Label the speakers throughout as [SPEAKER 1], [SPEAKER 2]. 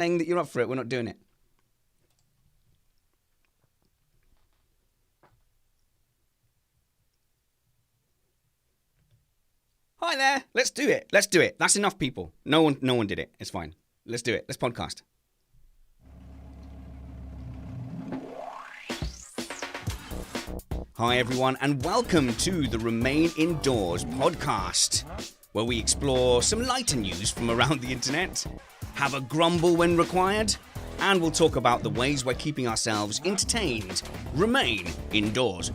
[SPEAKER 1] saying that you're up for it, we're not doing it. Hi there. Let's do it. Let's do it. That's enough, people. No one did it. It's fine. Let's do it. Let's podcast. Hi, everyone, and welcome to the Remain Indoors podcast, where we explore some lighter news from around the internet, have a grumble when required, and we'll talk about the ways we're keeping ourselves entertained. Remain indoors.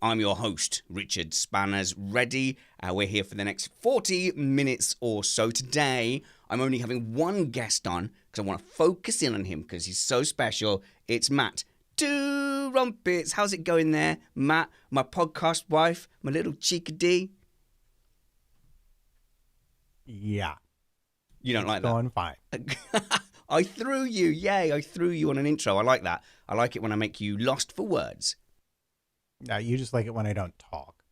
[SPEAKER 1] I'm your host, Richard Spanners, ready. We're here for the next 40 minutes or so. Today, I'm only having one guest on because I want to focus in on him because he's so special. It's Matt. Two rumpets. How's it going there, Matt? My podcast wife, my little chickadee.
[SPEAKER 2] Yeah.
[SPEAKER 1] You don't like that?
[SPEAKER 2] Going fine.
[SPEAKER 1] I threw you. Yay, I threw you on an intro. I like that. I like it when I make you lost for words.
[SPEAKER 2] No, you just like it when I don't talk.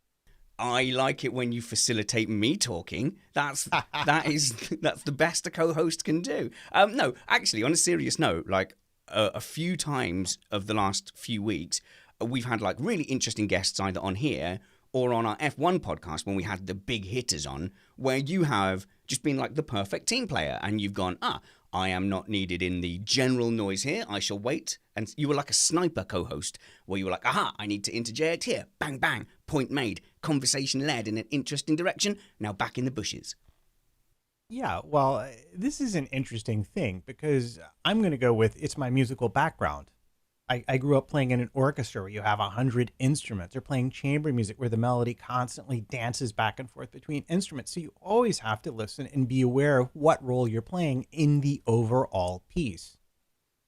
[SPEAKER 1] I like it when you facilitate me talking. That's the best a co-host can do. No, actually, on a serious note, like a few times of the last few weeks, we've had like really interesting guests either on here or on our F1 podcast when we had the big hitters on, where you have just been like the perfect team player and you've gone, I am not needed in the general noise here. I shall wait. And you were like a sniper co-host where you were like, I need to interject here. Bang, bang. Point made. Conversation led in an interesting direction. Now back in the bushes.
[SPEAKER 2] Yeah, well, this is an interesting thing because I'm going to go with it's my musical background. I grew up playing in an orchestra where you have 100 instruments, or playing chamber music where the melody constantly dances back and forth between instruments. So you always have to listen and be aware of what role you're playing in the overall piece.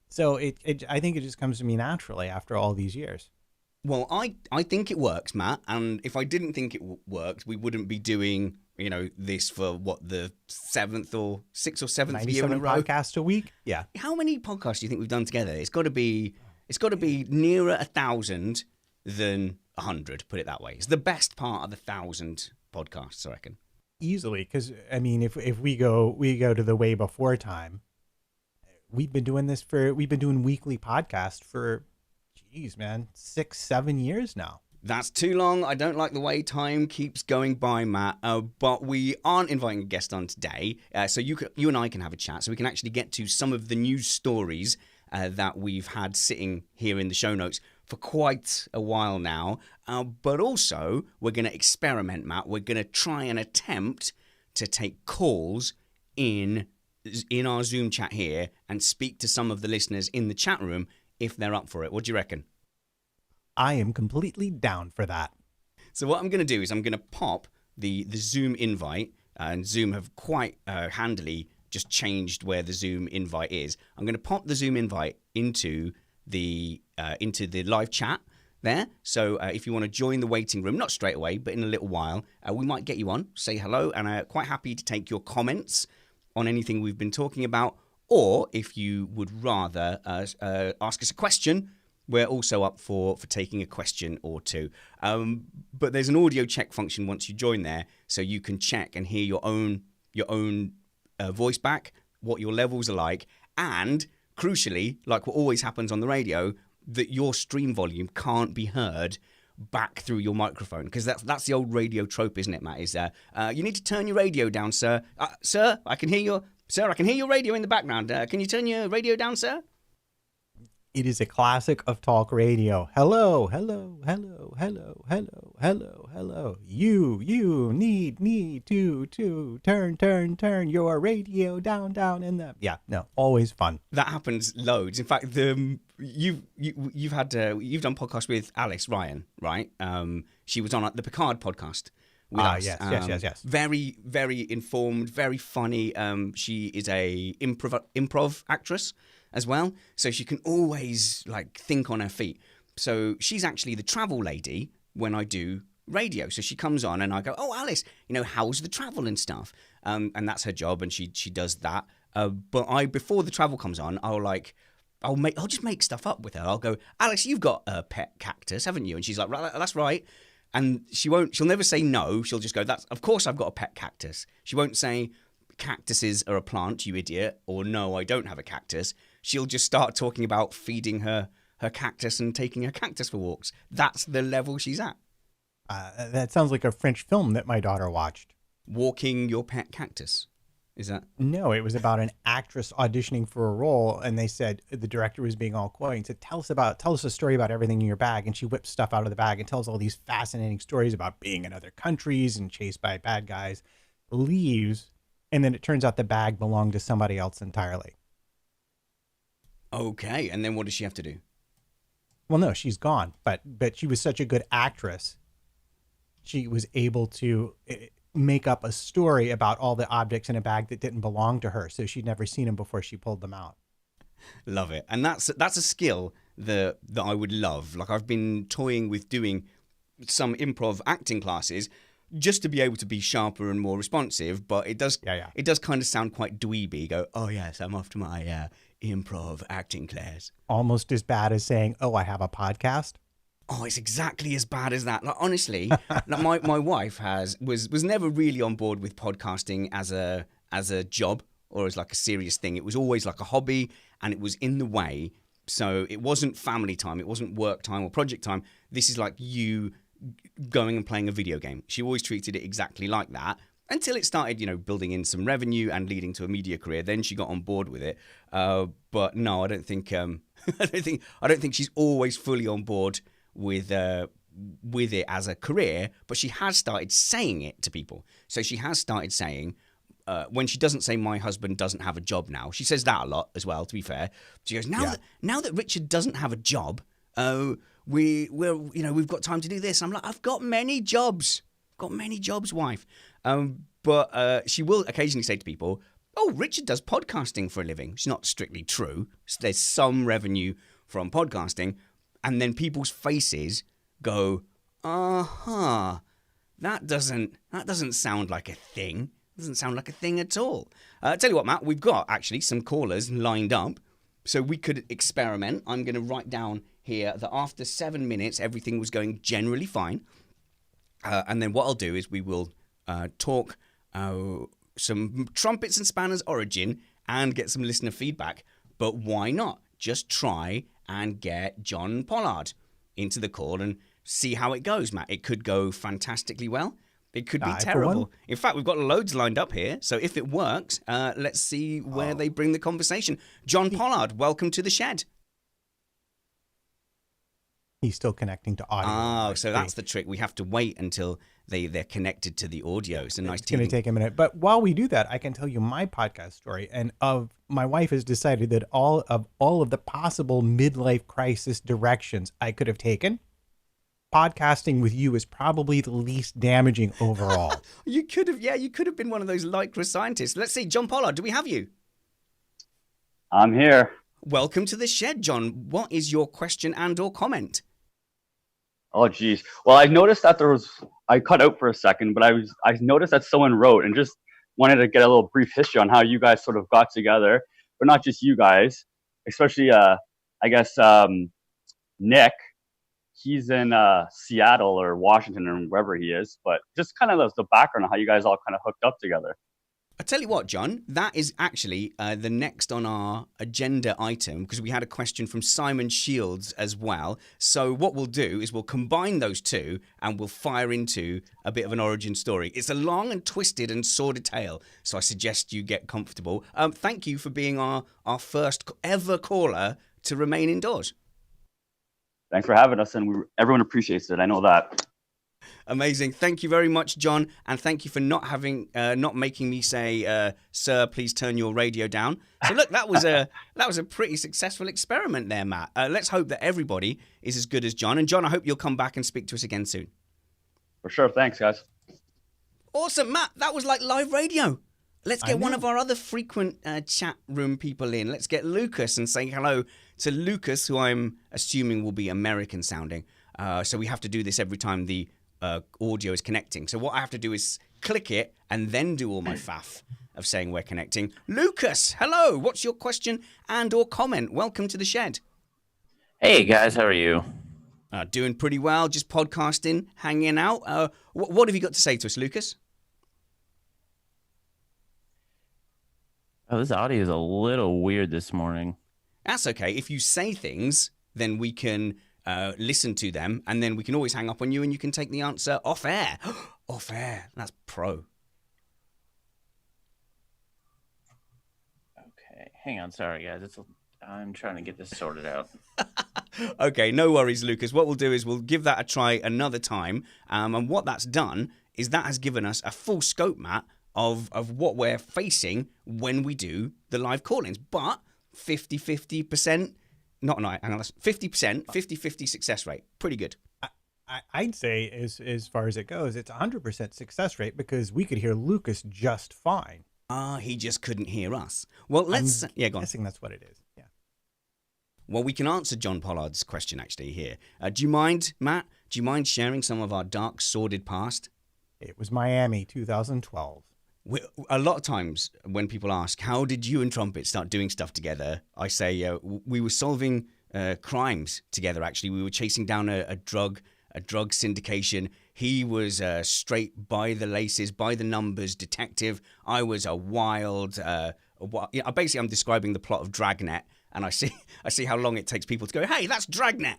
[SPEAKER 2] So I think it just comes to me naturally after all these years.
[SPEAKER 1] Well, I think it works, Matt. And if I didn't think it worked, we wouldn't be doing, this for the sixth or seventh year in a row.
[SPEAKER 2] 97 podcasts a week? Yeah.
[SPEAKER 1] How many podcasts do you think we've done together? It's got to be nearer 1,000 than 100, put it that way. It's the best part of 1,000 podcasts, I reckon.
[SPEAKER 2] Easily, because, I mean, if we go to the way before time, we've been doing weekly podcasts for, 6-7 years now.
[SPEAKER 1] That's too long. I don't like the way time keeps going by, Matt. But we aren't inviting a guest on today, so you and I can have a chat, so we can actually get to some of the news stories that we've had sitting here in the show notes for quite a while now. But also, we're going to experiment, Matt. We're going to try and attempt to take calls in our Zoom chat here and speak to some of the listeners in the chat room if they're up for it. What do you reckon?
[SPEAKER 2] I am completely down for that.
[SPEAKER 1] So what I'm going to do is I'm going to pop the Zoom invite, and Zoom have quite handily just changed where the Zoom invite is. I'm going to pop the Zoom invite into the live chat there. So if you want to join the waiting room, not straight away, but in a little while, we might get you on, say hello, and quite happy to take your comments on anything we've been talking about. Or if you would rather ask us a question, we're also up for taking a question or two. But there's an audio check function once you join there, so you can check and hear your own voice back, what your levels are like, and crucially, like what always happens on the radio, that your stream volume can't be heard back through your microphone, because that's the old radio trope, isn't it, Matt? Is you need to turn your radio down, sir. Sir, I can hear your radio in the background. Can you turn your radio down, sir?
[SPEAKER 2] It is a classic of talk radio. Hello, hello, hello, hello, hello, hello, hello. You need to turn your radio down in the... Yeah, no, always fun.
[SPEAKER 1] That happens loads. In fact, you've done podcasts with Alice Ryan, right? She was on the Picard podcast with us.
[SPEAKER 2] Yes.
[SPEAKER 1] Very, very informed, very funny. She is a improv actress as well, so she can always like think on her feet. So she's actually the travel lady when I do radio. So she comes on and I go, "Oh, Alice, how's the travel and stuff?" And that's her job, and she does that. But before the travel comes on, I'll just make stuff up with her. I'll go, "Alice, you've got a pet cactus, haven't you?" And she's like, "Right, that's right." And she'll never say no. She'll just go, "Of course I've got a pet cactus." She won't say, cactuses are a plant, you idiot, or no, I don't have a cactus, she'll just start talking about feeding her cactus and taking her cactus for walks. That's the level she's at.
[SPEAKER 2] That sounds like a French film that my daughter watched.
[SPEAKER 1] Walking your pet cactus. Is that?
[SPEAKER 2] No, it was about an actress auditioning for a role, and they said the director was being all coy and said, "Tell us a story about everything in your bag." And she whips stuff out of the bag and tells all these fascinating stories about being in other countries and chased by bad guys. Leaves, and then it turns out the bag belonged to somebody else entirely.
[SPEAKER 1] Okay, and then what does she have to do?
[SPEAKER 2] Well, no, she's gone, but she was such a good actress, she was able to make up a story about all the objects in a bag that didn't belong to her, so she'd never seen them before she pulled them out.
[SPEAKER 1] Love it. And that's a skill that I would love. Like, I've been toying with doing some improv acting classes just to be able to be sharper and more responsive, but it does kind of sound quite dweeby. Go, oh yes, I'm off to my improv acting class.
[SPEAKER 2] Almost as bad as saying, "Oh, I have a podcast."
[SPEAKER 1] Oh, it's exactly as bad as that. Like, honestly, like my wife was never really on board with podcasting as a job or as like a serious thing. It was always like a hobby, and it was in the way. So it wasn't family time, it wasn't work time or project time. This is like you going and playing a video game. She always treated it exactly like that until it started, building in some revenue and leading to a media career. Then she got on board with it. But no, I don't think I don't think she's always fully on board with it as a career, but she has started saying it to people. So she has started saying, when she doesn't say my husband doesn't have a job now, she says that a lot as well, to be fair. She goes, now that Richard doesn't have a job, we've got time to do this. I'm like, I've got many jobs. Wife. But she will occasionally say to people, oh, Richard does podcasting for a living. It's not strictly true. There's some revenue from podcasting. And then people's faces go, that doesn't sound like a thing. It doesn't sound like a thing at all. Tell you what, Matt, we've got actually some callers lined up, so we could experiment. I'm going to write down here that after 7 minutes, everything was going generally fine. And then what I'll do is we will talk some trumpets and spanners origin and get some listener feedback. But why not just try and get John Pollard into the call and see how it goes, Matt? It could go fantastically well. It could be terrible. In fact, we've got loads lined up here. So if it works, let's see where they bring the conversation. John Pollard, welcome to the shed.
[SPEAKER 2] He's still connecting to audio.
[SPEAKER 1] Oh, so that's the trick. We have to wait until they're connected to the audio. It's a nice team.
[SPEAKER 2] It's going to take a minute. But while we do that, I can tell you my podcast story. And my wife has decided that all of the possible midlife crisis directions I could have taken, podcasting with you is probably the least damaging overall.
[SPEAKER 1] You could have been one of those lycra scientists. Let's see, John Pollard, do we have you?
[SPEAKER 3] I'm here.
[SPEAKER 1] Welcome to the shed, John. What is your question and or comment?
[SPEAKER 3] Oh, geez. Well, I noticed that I cut out for a second, but I noticed that someone wrote and just wanted to get a little brief history on how you guys sort of got together, but not just you guys, especially, I guess, Nick. He's in Seattle or Washington or wherever he is, but just kind of the background of how you guys all kind of hooked up together.
[SPEAKER 1] I tell you what, John, that is actually the next on our agenda item, because we had a question from Simon Shields as well. So what we'll do is we'll combine those two and we'll fire into a bit of an origin story. It's a long and twisted and sordid tale, so I suggest you get comfortable. Thank you for being our first ever caller to remain indoors.
[SPEAKER 3] Thanks for having us, and everyone appreciates it. I know that.
[SPEAKER 1] Amazing. Thank you very much, John. And thank you for not making me say, sir, please turn your radio down. So look, that was a pretty successful experiment there, Matt. Let's hope that everybody is as good as John. And John, I hope you'll come back and speak to us again soon.
[SPEAKER 3] For sure. Thanks, guys.
[SPEAKER 1] Awesome, Matt. That was like live radio. Let's get one of our other frequent chat room people in. Let's get Lucas and say hello to Lucas, who I'm assuming will be American sounding. So we have to do this every time the audio is connecting. So what I have to do is click it and then do all my faff of saying we're connecting. Lucas, hello. What's your question and or comment? Welcome to the shed.
[SPEAKER 4] Hey, guys. How are you?
[SPEAKER 1] Doing pretty well. Just podcasting, hanging out. What have you got to say to us, Lucas?
[SPEAKER 4] Oh, this audio is a little weird this morning.
[SPEAKER 1] That's okay. If you say things, then we can listen to them, and then we can always hang up on you, and you can take the answer off air. Off air. That's pro.
[SPEAKER 4] Okay, hang on. Sorry, guys. I'm trying to get this sorted out.
[SPEAKER 1] Okay, no worries, Lucas. What we'll do is we'll give that a try another time. And what that's done is that has given us a full scope, Matt, of what we're facing when we do the live call-ins. But 50%, not, hang on, that's 50%, 50-50 success rate. Pretty good.
[SPEAKER 2] I'd say as far as it goes, it's 100% success rate because we could hear Lucas just fine.
[SPEAKER 1] He just couldn't hear us. Well, let's...
[SPEAKER 2] I'm
[SPEAKER 1] go on.
[SPEAKER 2] guessing that's what it is. Yeah.
[SPEAKER 1] Well, we can answer John Pollard's question, actually, here. Do you mind, Matt? Do you mind sharing some of our dark, sordid past?
[SPEAKER 2] It was Miami 2012.
[SPEAKER 1] A lot of times when people ask, how did you and Trumpet start doing stuff together? I say we were solving crimes together, actually. We were chasing down a drug syndication. He was straight by the laces, by the numbers detective. I was a wild... basically, I'm describing the plot of Dragnet, and I see how long it takes people to go, hey, that's Dragnet.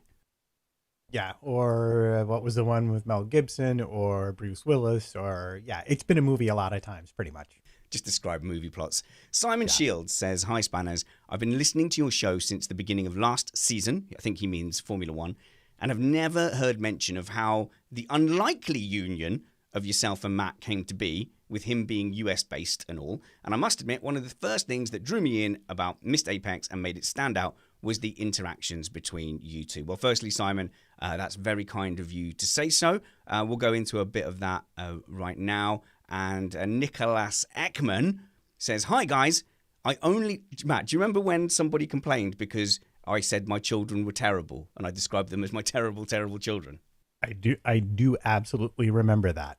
[SPEAKER 2] Yeah, or what was the one with Mel Gibson or Bruce Willis? Or, yeah, it's been a movie a lot of times, pretty much.
[SPEAKER 1] Just describe movie plots. Simon Shields says, hi, Spanners. I've been listening to your show since the beginning of last season. I think he means Formula One. And have never heard mention of how the unlikely union of yourself and Matt came to be, with him being US-based and all. And I must admit, one of the first things that drew me in about Missed Apex and made it stand out was the interactions between you two. Well, firstly, Simon, that's very kind of you to say so. We'll go into a bit of that right now. And Nicholas Ekman says, hi, guys. Matt, do you remember when somebody complained because I said my children were terrible and I described them as my terrible, terrible children?
[SPEAKER 2] I do absolutely remember that.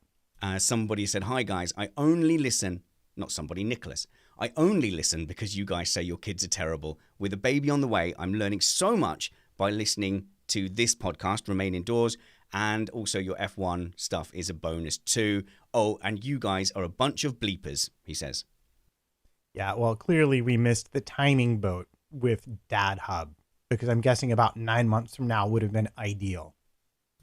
[SPEAKER 1] Somebody said, hi, guys, I only listen, not somebody, Nicholas. I only listen because you guys say your kids are terrible. With a baby on the way, I'm learning so much by listening to this podcast, Remain Indoors, and also your F1 stuff is a bonus too. Oh, and you guys are a bunch of bleepers, he says.
[SPEAKER 2] Yeah, well, clearly we missed the timing boat with Dad Hub because I'm guessing about 9 months from now would have been ideal.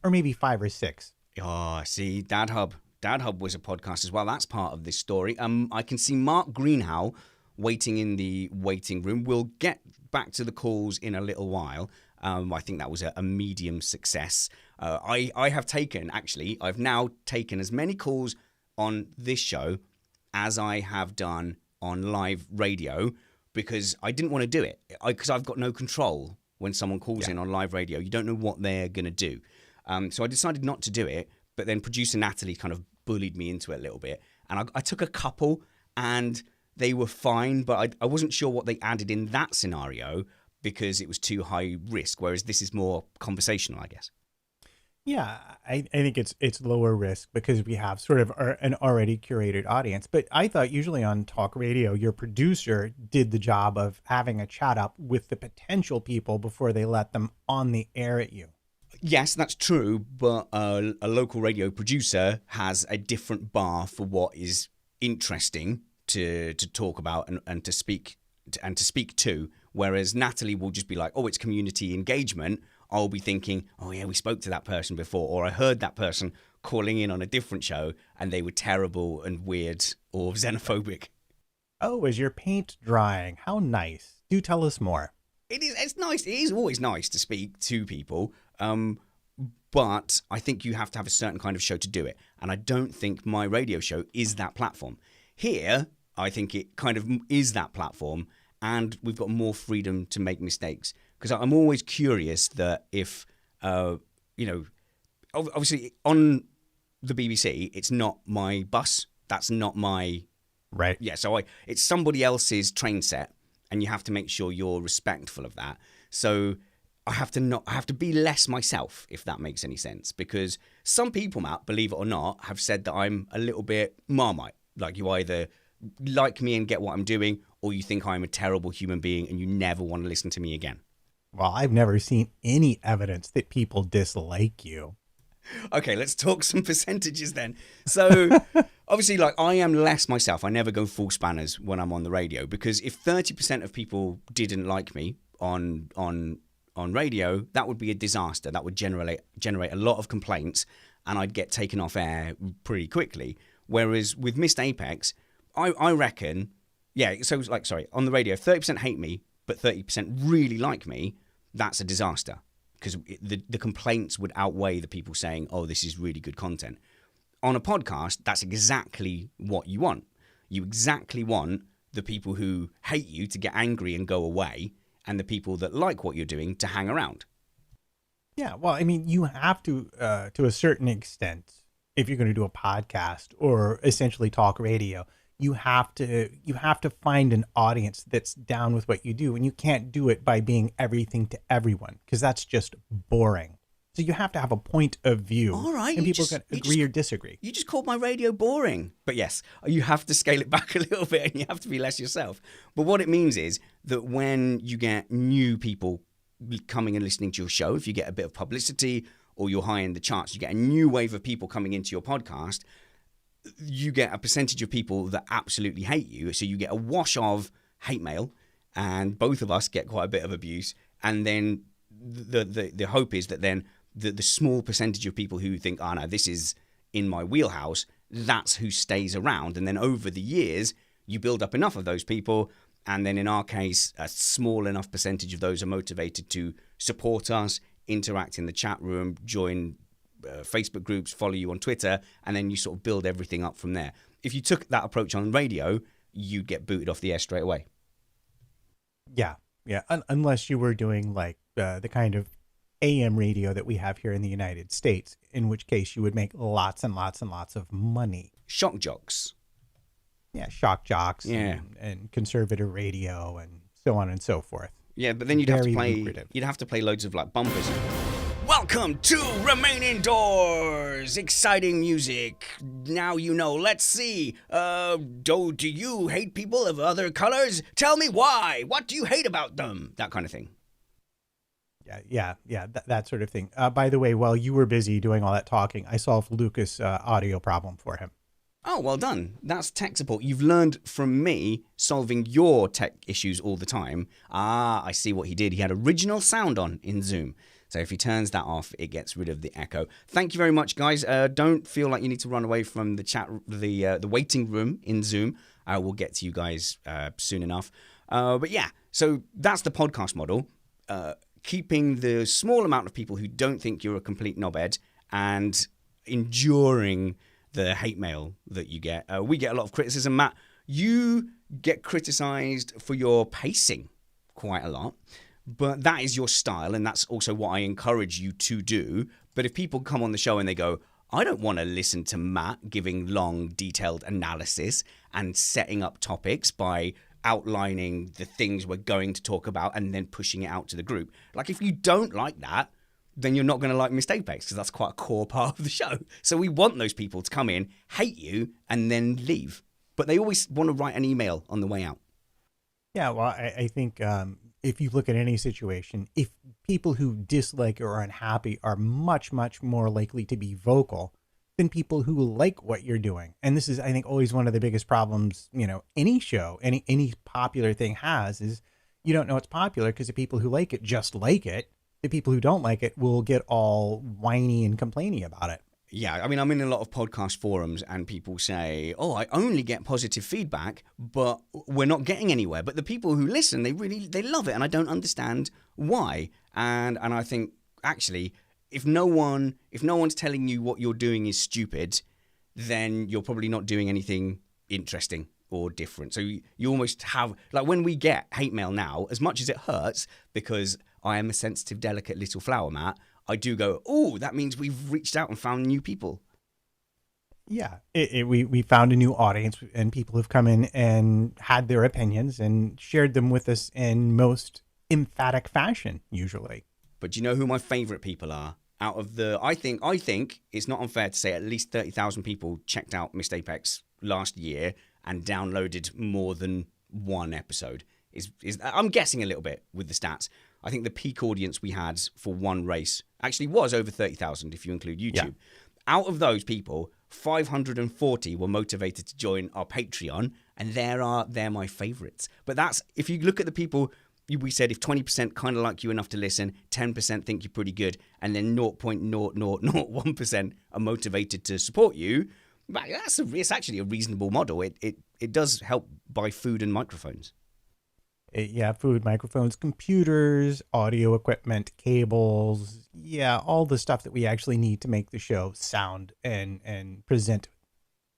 [SPEAKER 2] Or maybe 5 or 6.
[SPEAKER 1] Oh, see, Dad Hub. Dad Hub was a podcast as well. That's part of this story. I can see Mark Greenhow waiting in the waiting room. We'll get back to the calls in a little while. I think that was a medium success. I've now taken as many calls on this show as I have done on live radio because I didn't want to do it because I've got no control when someone calls in on live radio. You don't know what they're going to do. So I decided not to do it, but then producer Natalie kind of bullied me into it a little bit. And I took a couple and they were fine, but I wasn't sure what they added in that scenario because it was too high risk, whereas this is more conversational, I guess.
[SPEAKER 2] Yeah, I think it's lower risk because we have sort of an already curated audience. But I thought usually on talk radio, your producer did the job of having a chat up with the potential people before they let them on the air at you.
[SPEAKER 1] Yes, that's true, but a local radio producer has a different bar for what is interesting to talk about and to speak to. Whereas Natalie will just be like, "Oh, it's community engagement." I'll be thinking, "Oh yeah, we spoke to that person before," or I heard that person calling in on a different show and they were terrible and weird or xenophobic.
[SPEAKER 2] Oh, is your paint drying? How nice! Do tell us more.
[SPEAKER 1] It is. It's nice. It is always nice to speak to people. But I think you have to have a certain kind of show to do it. And I don't think my radio show is that platform. Here, I think it kind of is that platform. And we've got more freedom to make mistakes. Because I'm always curious that if, obviously on the BBC, it's not my bus. That's not my...
[SPEAKER 2] Right.
[SPEAKER 1] Yeah, so it's somebody else's train set. And you have to make sure you're respectful of that. So... I have to be less myself, if that makes any sense, because some people, Matt, believe it or not, have said that I'm a little bit Marmite. Like you either like me and get what I'm doing, or you think I'm a terrible human being and you never want to listen to me again.
[SPEAKER 2] Well, I've never seen any evidence that people dislike you.
[SPEAKER 1] Okay, let's talk some percentages then. So obviously, like, I am less myself. I never go full spanners when I'm on the radio, because if 30% of people didn't like me on radio, that would be a disaster. That would generate a lot of complaints, and I'd get taken off air pretty quickly. Whereas with Missed Apex, I reckon, yeah, so like, sorry, on the radio, 30% hate me, but 30% really like me, that's a disaster, because the complaints would outweigh the people saying, oh, this is really good content. On a podcast, that's exactly what you want. You exactly want the people who hate you to get angry and go away, and the people that like what you're doing to hang around.
[SPEAKER 2] Yeah, well, I mean, you have to a certain extent, if you're going to do a podcast or essentially talk radio, you have to find an audience that's down with what you do, and you can't do it by being everything to everyone, because that's just boring. So you have to have a point of view.
[SPEAKER 1] All right,
[SPEAKER 2] and people can agree or disagree.
[SPEAKER 1] You just called my radio boring. But yes, you have to scale it back a little bit, and you have to be less yourself. But what it means is that when you get new people coming and listening to your show, if you get a bit of publicity or you're high in the charts, you get a new wave of people coming into your podcast, you get a percentage of people that absolutely hate you. So you get a wash of hate mail, and both of us get quite a bit of abuse. And then the hope is that then the small percentage of people who think, oh no, this is in my wheelhouse, that's who stays around. And then over the years, you build up enough of those people. And then in our case, a small enough percentage of those are motivated to support us, interact in the chat room, join Facebook groups, follow you on Twitter, and then you sort of build everything up from there. If you took that approach on radio, you'd get booted off the air straight away.
[SPEAKER 2] Yeah. Unless you were doing like the kind of AM radio that we have here in the United States, in which case you would make lots and lots and lots of money.
[SPEAKER 1] Shock jocks.
[SPEAKER 2] Yeah, shock jocks.
[SPEAKER 1] Yeah.
[SPEAKER 2] And conservative radio and so on and so forth.
[SPEAKER 1] Yeah, but then you'd have to play loads of like bumpers. Welcome to Remain Indoors. Exciting music. Now you know. Let's see. Do you hate people of other colors? Tell me why. What do you hate about them? That kind of thing.
[SPEAKER 2] Yeah. That sort of thing. By the way, while you were busy doing all that talking, I solved Lucas' audio problem for him.
[SPEAKER 1] Oh, well done. That's tech support. You've learned from me solving your tech issues all the time. Ah, I see what he did. He had original sound on in Zoom. So if he turns that off, it gets rid of the echo. Thank you very much, guys. Don't feel like you need to run away from the chat, the waiting room in Zoom. We'll get to you guys soon enough. But yeah, so that's the podcast model. Keeping the small amount of people who don't think you're a complete knobhead and enduring the hate mail that you get. We get a lot of criticism. Matt, you get criticized for your pacing quite a lot, but that is your style, and that's also what I encourage you to do. But if people come on the show and they go, I don't want to listen to Matt giving long, detailed analysis and setting up topics by outlining the things we're going to talk about and then pushing it out to the group. Like, if you don't like that, then you're not going to like Missed Apex, because that's quite a core part of the show. So we want those people to come in, hate you, and then leave. But they always want to write an email on the way out.
[SPEAKER 2] Yeah, well, I think if you look at any situation, if people who dislike or are unhappy are much, much more likely to be vocal than people who like what you're doing. And this is, I think, always one of the biggest problems, any show, any popular thing has, is you don't know it's popular because the people who like it just like it. The people who don't like it will get all whiny and complaining about it.
[SPEAKER 1] Yeah, I mean, I'm in a lot of podcast forums and people say, oh, I only get positive feedback, but we're not getting anywhere. But the people who listen, they love it, and I don't understand why. And I think, actually, if no one's telling you what you're doing is stupid, then you're probably not doing anything interesting or different. So you almost have, like, when we get hate mail now, as much as it hurts, because I am a sensitive, delicate little flower, Matt, I do go, oh, that means we've reached out and found new people.
[SPEAKER 2] Yeah, we found a new audience, and people have come in and had their opinions and shared them with us in most emphatic fashion, usually.
[SPEAKER 1] But do you know who my favorite people are? Out of the, I think it's not unfair to say at least 30,000 people checked out Missed Apex last year and downloaded more than one episode. I'm guessing a little bit with the stats. I think the peak audience we had for one race actually was over 30,000 if you include YouTube. Yeah. Out of those people, 540 were motivated to join our Patreon, and they're my favorites. But that's, if you look at the people, we said if 20% kind of like you enough to listen, 10% think you're pretty good, and then 0.0001% are motivated to support you, it's actually a reasonable model. It does help buy food and microphones.
[SPEAKER 2] Yeah, food, microphones, computers, audio equipment, cables. Yeah, all the stuff that we actually need to make the show sound and present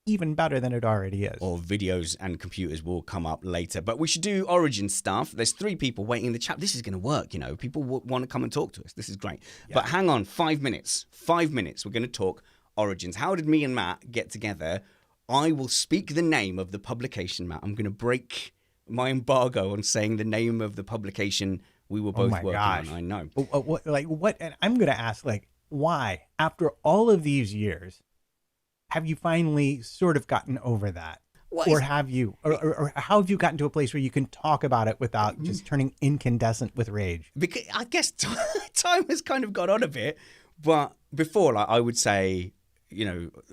[SPEAKER 2] even better than it already is.
[SPEAKER 1] Or videos and computers will come up later. But we should do Origin stuff. There's 3 people waiting in the chat. This is going to work, you know. People want to come and talk to us. This is great. Yeah. But hang on, 5 minutes. 5 minutes. We're going to talk Origins. How did me and Matt get together? I will speak the name of the publication, Matt. I'm going to break my embargo on saying the name of the publication we were both working on. I know.
[SPEAKER 2] What? And I'm going to ask, why, after all of these years, have you finally sort of gotten over that? Or have you? Or how have you gotten to a place where you can talk about it without just turning incandescent with rage?
[SPEAKER 1] Because I guess time has kind of got on a bit. But before, I would say,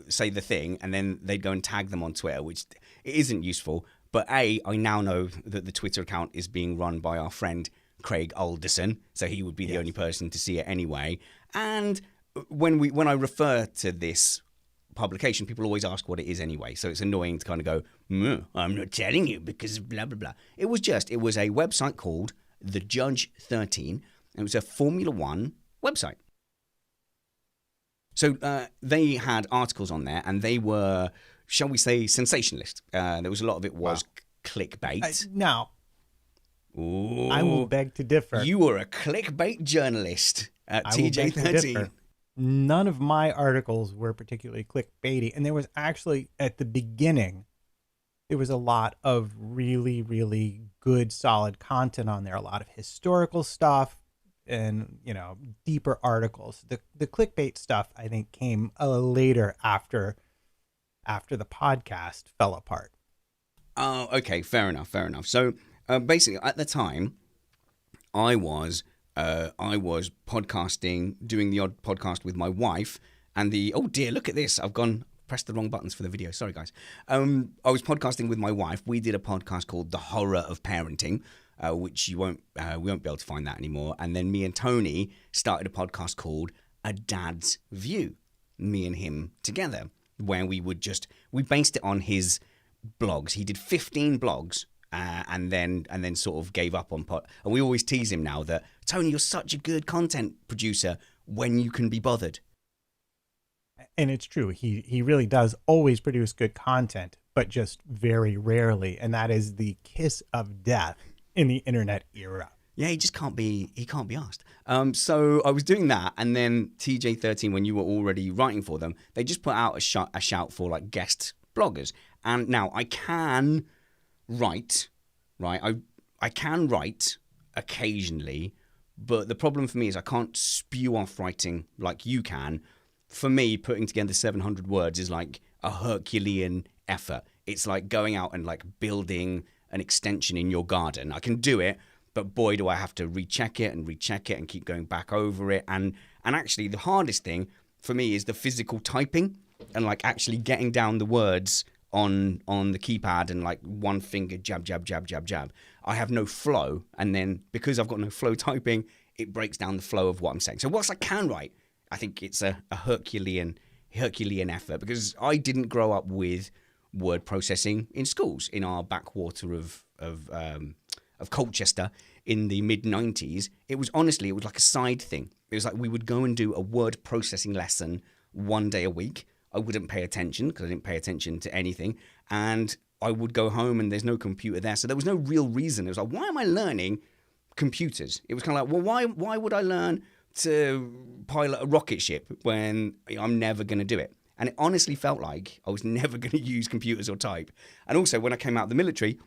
[SPEAKER 1] say the thing, and then they'd go and tag them on Twitter, which it isn't useful. But I now know that the Twitter account is being run by our friend Craig Alderson, so he would be the only person to see it anyway. And when I refer to this publication, people always ask what it is anyway. So it's annoying to kind of go, I'm not telling you because blah, blah, blah. It was a website called The Judge 13. It was a Formula One website. So they had articles on there, and they were, shall we say, sensationalist. There was a lot of it was clickbait.
[SPEAKER 2] Now, I will beg to differ.
[SPEAKER 1] You were a clickbait journalist at TJ13.
[SPEAKER 2] None of my articles were particularly clickbaity, and there was actually, at the beginning, there was a lot of really, really good, solid content on there. A lot of historical stuff and, deeper articles. The clickbait stuff, I think, came later after the podcast fell apart.
[SPEAKER 1] Oh, okay. Fair enough. So basically, at the time, I was podcasting, doing the odd podcast with my wife, and oh dear, look at this. I've pressed the wrong buttons for the video. Sorry, guys. I was podcasting with my wife. We did a podcast called The Horror of Parenting, which we won't be able to find that anymore. And then me and Tony started a podcast called A Dad's View, me and him together, where we based it on his blogs. He did 15 blogs. And then sort of gave up on pod. And we always tease him now that, Tony, you're such a good content producer when you can be bothered.
[SPEAKER 2] And it's true. He really does always produce good content, but just very rarely. And that is the kiss of death in the internet era.
[SPEAKER 1] Yeah, he can't be asked. So I was doing that, and then TJ13, when you were already writing for them, they just put out a shout for guest bloggers. And now I can write, right? I can write occasionally, but the problem for me is I can't spew off writing like you can. For me, putting together 700 words is like a Herculean effort. It's like going out and building an extension in your garden. I can do it, but boy, do I have to recheck it and keep going back over it. And actually, the hardest thing for me is the physical typing and actually getting down the words on the keypad and one finger jab, jab, jab, jab, jab. I have no flow. And then because I've got no flow typing, it breaks down the flow of what I'm saying. So whilst I can write, I think it's a Herculean effort, because I didn't grow up with word processing in schools in our backwater of Colchester in the mid-90s. It was like a side thing. It was we would go and do a word processing lesson one day a week. I wouldn't pay attention because I didn't pay attention to anything. And I would go home and there's no computer there. So there was no real reason. It was why am I learning computers? It was kind of well, why would I learn to pilot a rocket ship when I'm never going to do it? And it honestly felt like I was never going to use computers or type. And also when I came out of the military,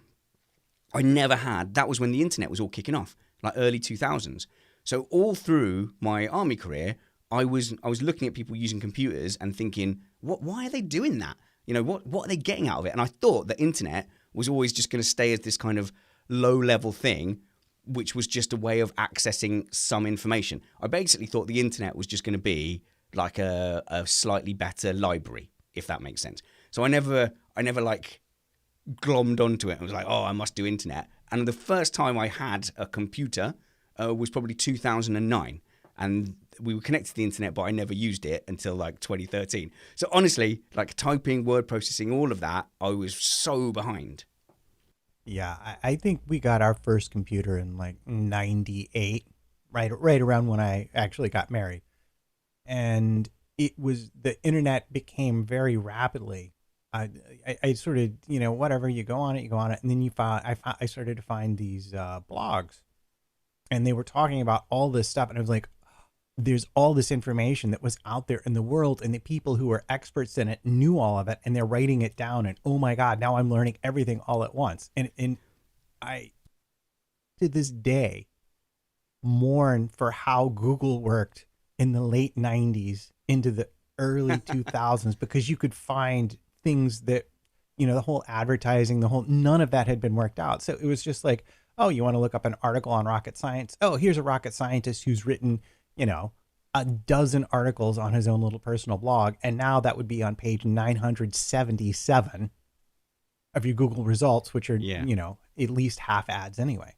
[SPEAKER 1] I never had, that was when the internet was all kicking off, early 2000s. So all through my army career, I was looking at people using computers and thinking, why are they doing that? What are they getting out of it? And I thought the internet was always just going to stay as this kind of low-level thing, which was just a way of accessing some information. I basically thought the internet was just going to be a slightly better library. if that makes sense. So I never like glommed onto it. I was like, oh, I must do internet. And the first time I had a computer was probably 2009. And we were connected to the internet, but I never used it until like 2013. So honestly, like typing, word processing, all of that, I was so behind.
[SPEAKER 2] Yeah, I think we got our first computer in like 98, right around when I actually got married. And the internet became very rapidly. I sort of, whatever, you go on it, and then I started to find these blogs, and they were talking about all this stuff, and I was like, there's all this information that was out there in the world, and the people who were experts in it knew all of it, and they're writing it down, and oh my God, now I'm learning everything all at once. And I, to this day, mourn for how Google worked in the late 90s into the early 2000s, because you could find things that, the whole advertising, none of that had been worked out. So it was just like, oh, you want to look up an article on rocket science? Oh, here's a rocket scientist who's written, a dozen articles on his own little personal blog. And now that would be on page 977 of your Google results, which are, at least half ads anyway.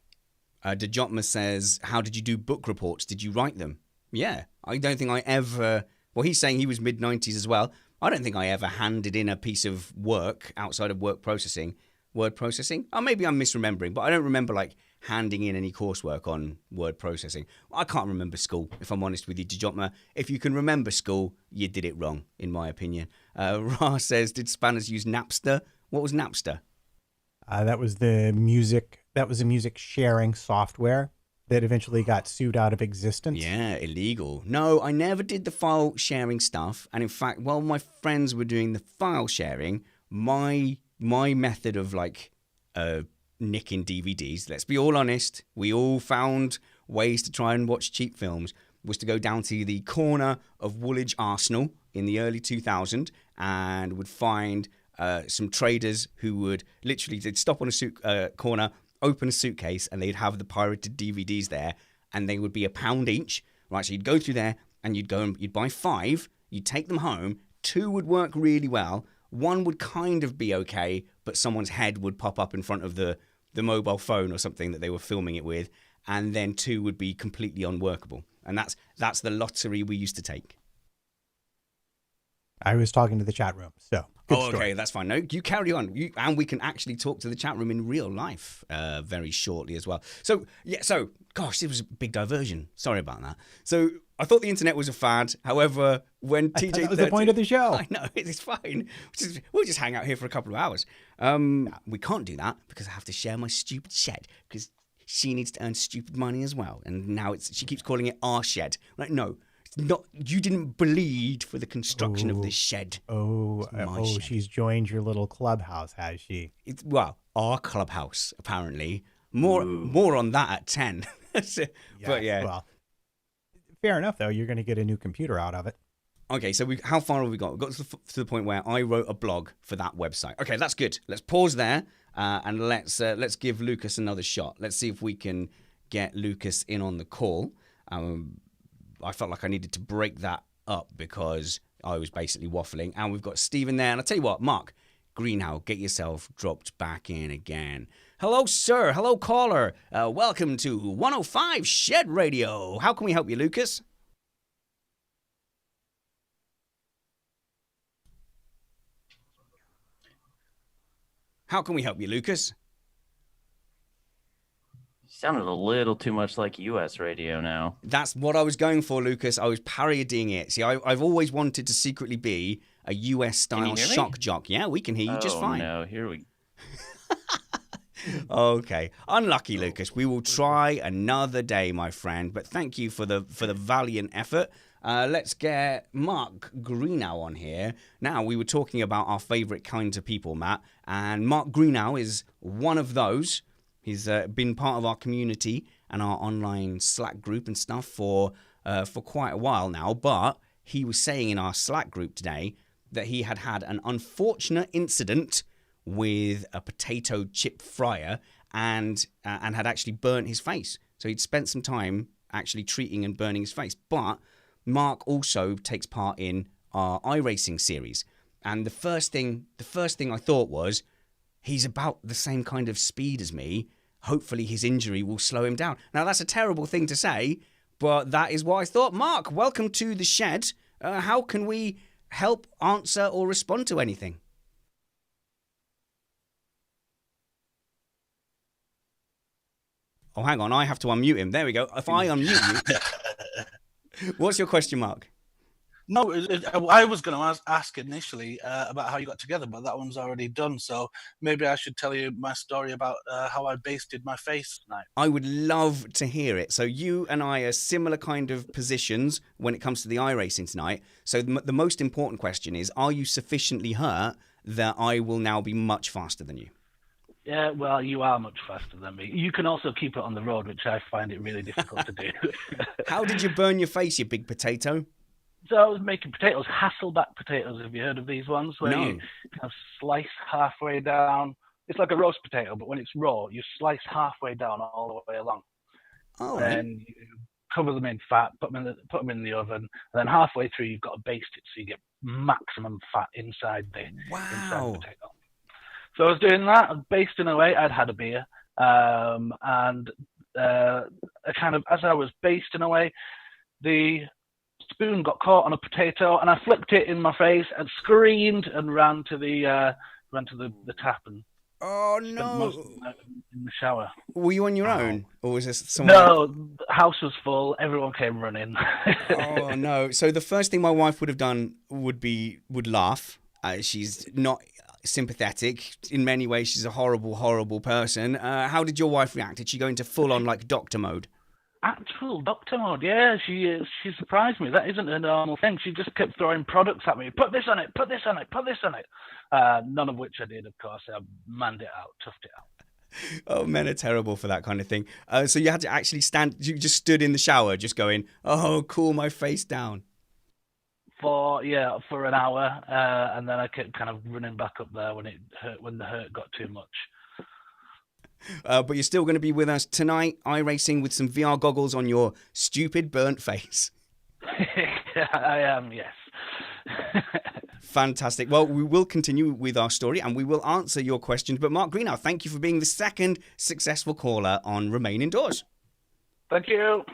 [SPEAKER 1] Dejotma says, how did you do book reports? Did you write them? Yeah, I don't think I ever... Well, he's saying he was mid-90s as well. I don't think I ever handed in a piece of work outside of word processing. Oh, maybe I'm misremembering, but I don't remember like handing in any coursework on word processing. I can't remember school, if I'm honest with you, Dejotma. If you can remember school, you did it wrong, in my opinion. Ra says, did Spanners use Napster? What was Napster?
[SPEAKER 2] That was a music sharing software that eventually got sued out of existence.
[SPEAKER 1] Yeah, illegal. No, I never did the file sharing stuff. And in fact, while my friends were doing the file sharing, my method of like nicking DVDs, let's be all honest, we all found ways to try and watch cheap films, was to go down to the corner of Woolwich Arsenal in the early 2000s and would find some traders who would literally, they'd stop on a corner, open a suitcase, and they'd have the pirated DVDs there, and they would be £1 each, right? So you'd go through there and you'd buy 5, you'd take them home, 2 would work really well, 1 would kind of be okay, but someone's head would pop up in front of the mobile phone or something that they were filming it with, and then 2 would be completely unworkable. And that's the lottery we used to take.
[SPEAKER 2] I was talking to the chat room, so good story.
[SPEAKER 1] Okay, that's fine. No, you carry on. And we can actually talk to the chat room in real life very shortly as well. So, gosh, it was a big diversion. Sorry about that. So, I thought the internet was a fad. However, when TJ...
[SPEAKER 2] That was the point of the show.
[SPEAKER 1] I know, it's fine. We'll just hang out here for a couple of hours. We can't do that because I have to share my stupid shed because she needs to earn stupid money as well. And now she keeps calling it our shed. Like, no. Not you didn't bleed for the construction of this shed.
[SPEAKER 2] Shed. She's joined your little clubhouse, has she?
[SPEAKER 1] Our clubhouse apparently. More on that at 10. But yeah.
[SPEAKER 2] Well, fair enough though. You're going to get a new computer out of it.
[SPEAKER 1] Okay, so how far have we got? We've got to the point where I wrote a blog for that website. Okay, that's good. Let's pause there and let's give Lucas another shot. Let's see if we can get Lucas in on the call. I felt like I needed to break that up because I was basically waffling. And we've got Stephen there. And I'll tell you what, Mark Greenhow, get yourself dropped back in again. Hello, sir. Hello, caller. Welcome to 105 Shed Radio. How can we help you, Lucas? How can we help you, Lucas?
[SPEAKER 4] Sounded a little too much like US radio now.
[SPEAKER 1] That's what I was going for, Lucas. I was parodying it. See, I've always wanted to secretly be a US-style shock jock. Yeah, we can hear you just fine.
[SPEAKER 4] Oh, no. Here we
[SPEAKER 1] Okay. Unlucky, Lucas. We will try another day, my friend. But thank you for the valiant effort. Let's get Mark Greenow on here. Now, we were talking about our favourite kinds of people, Matt. And Mark Greenow is one of those. He's been part of our community and our online Slack group and stuff for quite a while now. But he was saying in our Slack group today that he had an unfortunate incident with a potato chip fryer and had actually burnt his face. So he'd spent some time actually treating and burning his face. But Mark also takes part in our iRacing series. And the first thing I thought was, he's about the same kind of speed as me. Hopefully his injury will slow him down. Now, that's a terrible thing to say, but that is what I thought. Mark, welcome to the shed. How can we help, answer, or respond to anything? Oh, hang on. I have to unmute him. There we go. If I unmute you... What's your question, Mark?
[SPEAKER 5] No, I was going to ask initially about how you got together, but that one's already done. So maybe I should tell you my story about how I basted my face tonight.
[SPEAKER 1] I would love to hear it. So you and I are similar kind of positions when it comes to the iRacing tonight. So the most important question is, are you sufficiently hurt that I will now be much faster than you?
[SPEAKER 6] Yeah, well, you are much faster than me. You can also keep it on the road, which I find it really difficult to do.
[SPEAKER 1] How did you burn your face, you big potato?
[SPEAKER 6] So I was making potatoes, Hasselback potatoes. Have you heard of these ones? Where you kind of slice halfway down. It's like a roast potato, but when it's raw, you slice halfway down all the way along.
[SPEAKER 1] Oh,
[SPEAKER 6] and you cover them in fat, put them in the oven, and then halfway through you've got to baste it so you get maximum fat inside the potato. So I was doing that, I was basting away. I'd had a beer, and kind of as I was basting away, the spoon got caught on a potato, and I flicked it in my face and screamed and ran to the tap and
[SPEAKER 1] oh no!
[SPEAKER 6] In the shower.
[SPEAKER 1] Were you on your own, or was this someone?
[SPEAKER 6] No, the house was full. Everyone came running.
[SPEAKER 1] Oh no! So the first thing my wife would have done would laugh. She's not sympathetic in many ways. She's a horrible, horrible person. How did your wife react? Did she go into full on like doctor mode?
[SPEAKER 6] Actual doctor mode, yeah. She surprised me. That isn't a normal thing. She just kept throwing products at me. Put this on it. Put this on it. Put this on it. None of which I did, of course. I manned it out, toughed it out.
[SPEAKER 1] Oh, men are terrible for that kind of thing. So you had to actually stand. You just stood in the shower, just going, "Oh, cool my face down."
[SPEAKER 6] For an hour, and then I kept kind of running back up there when the hurt got too much.
[SPEAKER 1] But you're still going to be with us tonight, iRacing, with some VR goggles on your stupid burnt face.
[SPEAKER 6] I am, yes.
[SPEAKER 1] Fantastic. Well, we will continue with our story and we will answer your questions. But Mark Greenhow, thank you for being the second successful caller on Remain Indoors.
[SPEAKER 6] Thank you.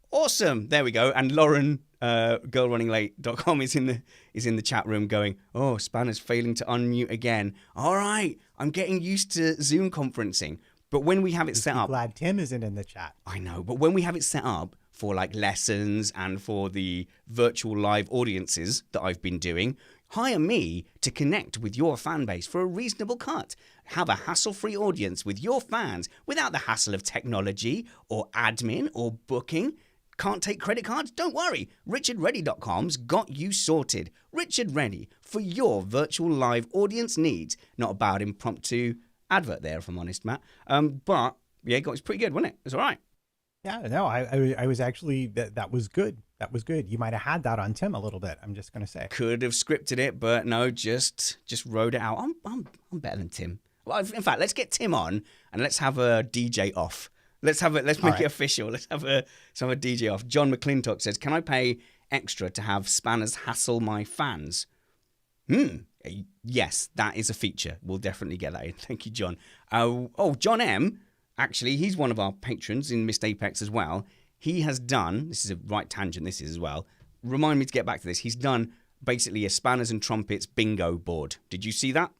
[SPEAKER 1] Awesome. There we go. And Lauren, girlrunninglate.com is in the chat room going, "Oh, Spanner's failing to unmute again. All right, I'm getting used to Zoom conferencing. But when we have it set up..."
[SPEAKER 2] Glad Tim isn't in the chat.
[SPEAKER 1] I know, but when we have it set up for like lessons and for the virtual live audiences that I've been doing, hire me to connect with your fan base for a reasonable cut. Have a hassle-free audience with your fans without the hassle of technology or admin or booking. Can't take credit cards? Don't worry. RichardReady.com's got you sorted. Richard Ready for your virtual live audience needs. Not a bad impromptu advert there, if I'm honest, Matt. But yeah, it was pretty good, wasn't it? It was all right.
[SPEAKER 2] Yeah, no, I was actually, that was good. That was good. You might have had that on Tim a little bit, I'm just going to say.
[SPEAKER 1] Could have scripted it, but no, just wrote it out. I'm better than Tim. Well, in fact, let's get Tim on and let's have a DJ off. Let's make it official. Let's have a DJ off. John McClintock says, "Can I pay extra to have Spanners hassle my fans?" Yes, that is a feature. We'll definitely get that in. Thank you, John. John M. Actually, he's one of our patrons in Missed Apex as well. He has done, this is a right tangent, this is as well. Remind me to get back to this. He's done basically a Spanners and Trumpets bingo board. Did you see that?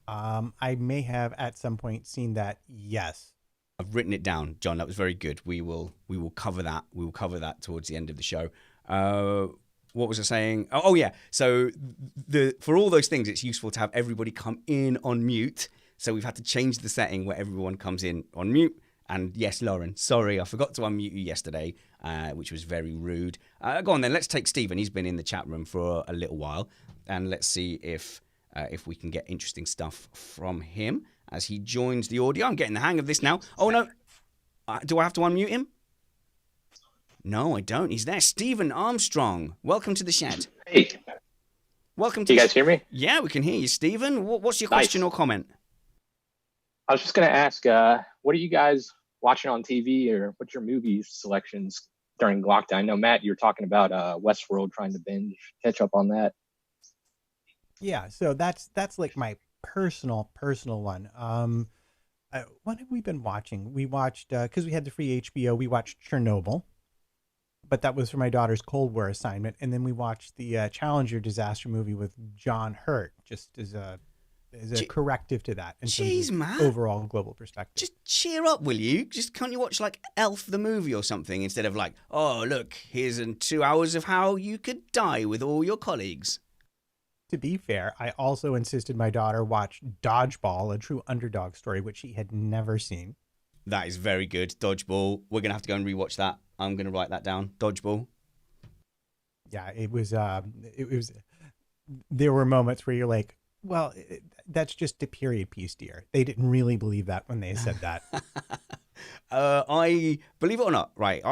[SPEAKER 2] I may have at some point seen that, yes.
[SPEAKER 1] I've written it down, John. That was very good. We will cover that. We will cover that towards the end of the show. What was I saying? Oh yeah. So for all those things, it's useful to have everybody come in on mute. So we've had to change the setting where everyone comes in on mute. And yes, Lauren, sorry, I forgot to unmute you yesterday, which was very rude. Go on then. Let's take Stephen. He's been in the chat room for a little while, and let's see if we can get interesting stuff from him as he joins the audio. I'm getting the hang of this now. Oh, no. Do I have to unmute him? No, I don't. He's there. Stephen Armstrong. Welcome to the shed.
[SPEAKER 7] Hey.
[SPEAKER 1] Welcome to
[SPEAKER 7] Can you guys hear me?
[SPEAKER 1] Yeah, we can hear you, Stephen. What's your question or comment?
[SPEAKER 7] I was just going to ask, what are you guys watching on TV, or what's your movie selections during lockdown? I know, Matt, you were talking about Westworld, trying to catch up on that.
[SPEAKER 2] Yeah, so that's like my personal one. What have we been watching? We watched because we had the free HBO. We watched Chernobyl, but that was for my daughter's Cold War assignment, and then we watched the Challenger disaster movie with John Hurt, just as a corrective to that in terms
[SPEAKER 1] Jeez,
[SPEAKER 2] of
[SPEAKER 1] Matt.
[SPEAKER 2] overall global perspective.
[SPEAKER 1] Just cheer up, will you? Just can't you watch like Elf the movie or something instead of like, oh look, here's 2 hours of how you could die with all your colleagues.
[SPEAKER 2] To be fair, I also insisted my daughter watch Dodgeball, a true underdog story, which she had never seen.
[SPEAKER 1] That is very good. Dodgeball. We're gonna have to go and rewatch that. I'm gonna write that down. Dodgeball.
[SPEAKER 2] Yeah, it was. There were moments where you're like, well, that's just a period piece, dear. They didn't really believe that when they said that.
[SPEAKER 1] I believe it or not, right?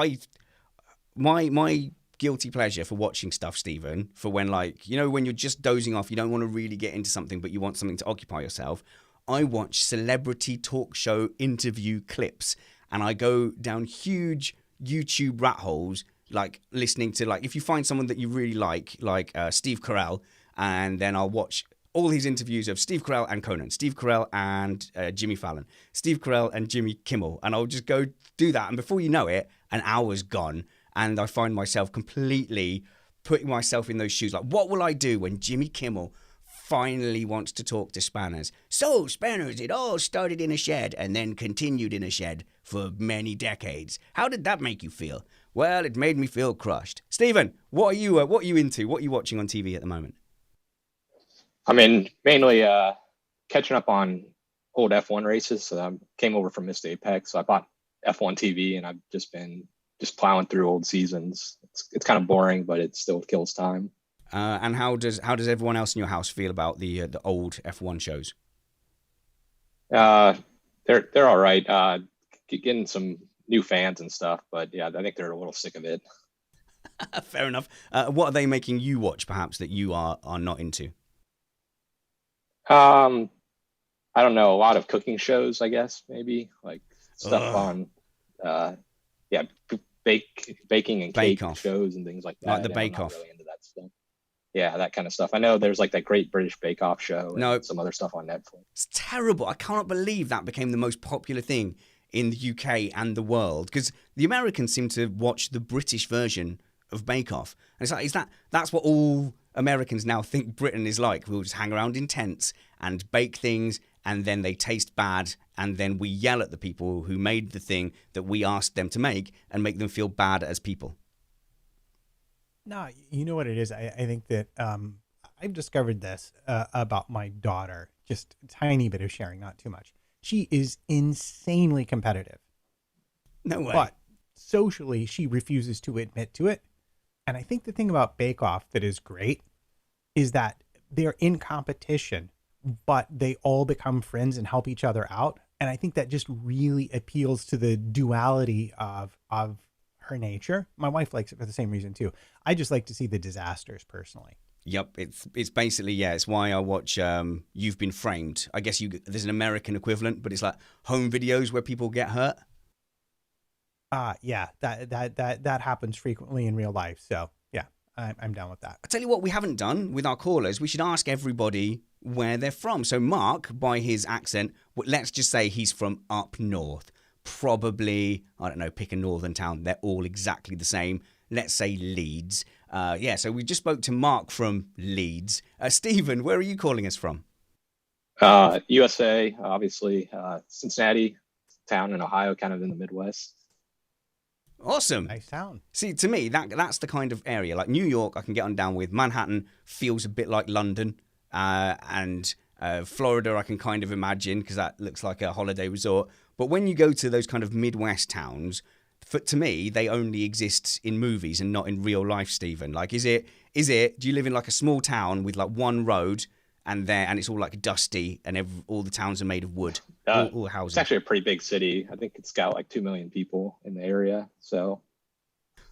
[SPEAKER 1] My guilty pleasure for watching stuff, Stephen, for when like when you're just dozing off, you don't want to really get into something, but you want something to occupy yourself. I watch celebrity talk show interview clips, and I go down huge YouTube rat holes, like listening to if you find someone that you really like Steve Carell, and then I'll watch all these interviews of Steve Carell and Conan, Steve Carell and Jimmy Fallon, Steve Carell and Jimmy Kimmel, and I'll just go do that, and before you know it, an hour's gone, and I find myself completely putting myself in those shoes. Like, what will I do when Jimmy Kimmel finally wants to talk to Spanners? So, Spanners, it all started in a shed and then continued in a shed for many decades. How did that make you feel? Well, it made me feel crushed. Stephen, what are you into? What are you watching on TV at the moment?
[SPEAKER 7] I mean, mainly catching up on old F1 races. Came over from Missed Apex, so I bought F1 TV, and I've just been plowing through old seasons. It's kind of boring, but it still kills time.
[SPEAKER 1] And how does everyone else in your house feel about the old F1 shows?
[SPEAKER 7] They're all right. Getting some new fans and stuff, but yeah, I think they're a little sick of it.
[SPEAKER 1] Fair enough. What are they making you watch, perhaps, that you are not into?
[SPEAKER 7] I don't know. A lot of cooking shows, I guess, maybe like stuff on, baking and cake shows and things like that.
[SPEAKER 1] Like the Bake Off.
[SPEAKER 7] I'm not really into that stuff. Yeah, that kind of stuff. I know there's like that Great British Bake Off show and some other stuff on Netflix.
[SPEAKER 1] It's terrible. I cannot believe that became the most popular thing in the UK and the world, because the Americans seem to watch the British version of Bake Off. And it's like, that's what all Americans now think Britain is like. We'll just hang around in tents and bake things, and then they taste bad, and then we yell at the people who made the thing that we asked them to make and make them feel bad as people.
[SPEAKER 2] No, you know what it is? I think that I've discovered this about my daughter, just a tiny bit of sharing, not too much. She is insanely competitive.
[SPEAKER 1] No way.
[SPEAKER 2] But socially, she refuses to admit to it. And I think the thing about Bake Off that is great is that they're in competition, but they all become friends and help each other out. And I think that just really appeals to the duality of her nature. My wife likes it for the same reason too. I just like to see the disasters personally.
[SPEAKER 1] Yep, it's basically, it's why I watch You've Been Framed. I guess there's an American equivalent, but it's like home videos where people get hurt.
[SPEAKER 2] Yeah, that happens frequently in real life. So yeah, I'm down with that.
[SPEAKER 1] I tell you what we haven't done with our callers. We should ask everybody where they're from. So Mark, by his accent, let's just say he's from up north. Probably, I don't know, pick a northern town. They're all exactly the same. Let's say Leeds. So we just spoke to Mark from Leeds. Stephen, where are you calling us from?
[SPEAKER 7] USA, obviously. Cincinnati, town in Ohio, kind of in the Midwest.
[SPEAKER 1] Awesome.
[SPEAKER 2] Nice town.
[SPEAKER 1] See, to me, that's the kind of area. Like New York, I can get on down with. Manhattan feels a bit like London. And Florida, I can kind of imagine, because that looks like a holiday resort. But when you go to those kind of Midwest towns, to me, they only exist in movies and not in real life, Stephen. Like, do you live in like a small town with like one road and it's all like dusty and all the towns are made of wood, all the houses?
[SPEAKER 7] It's actually a pretty big city. I think it's got like 2 million people in the area. So.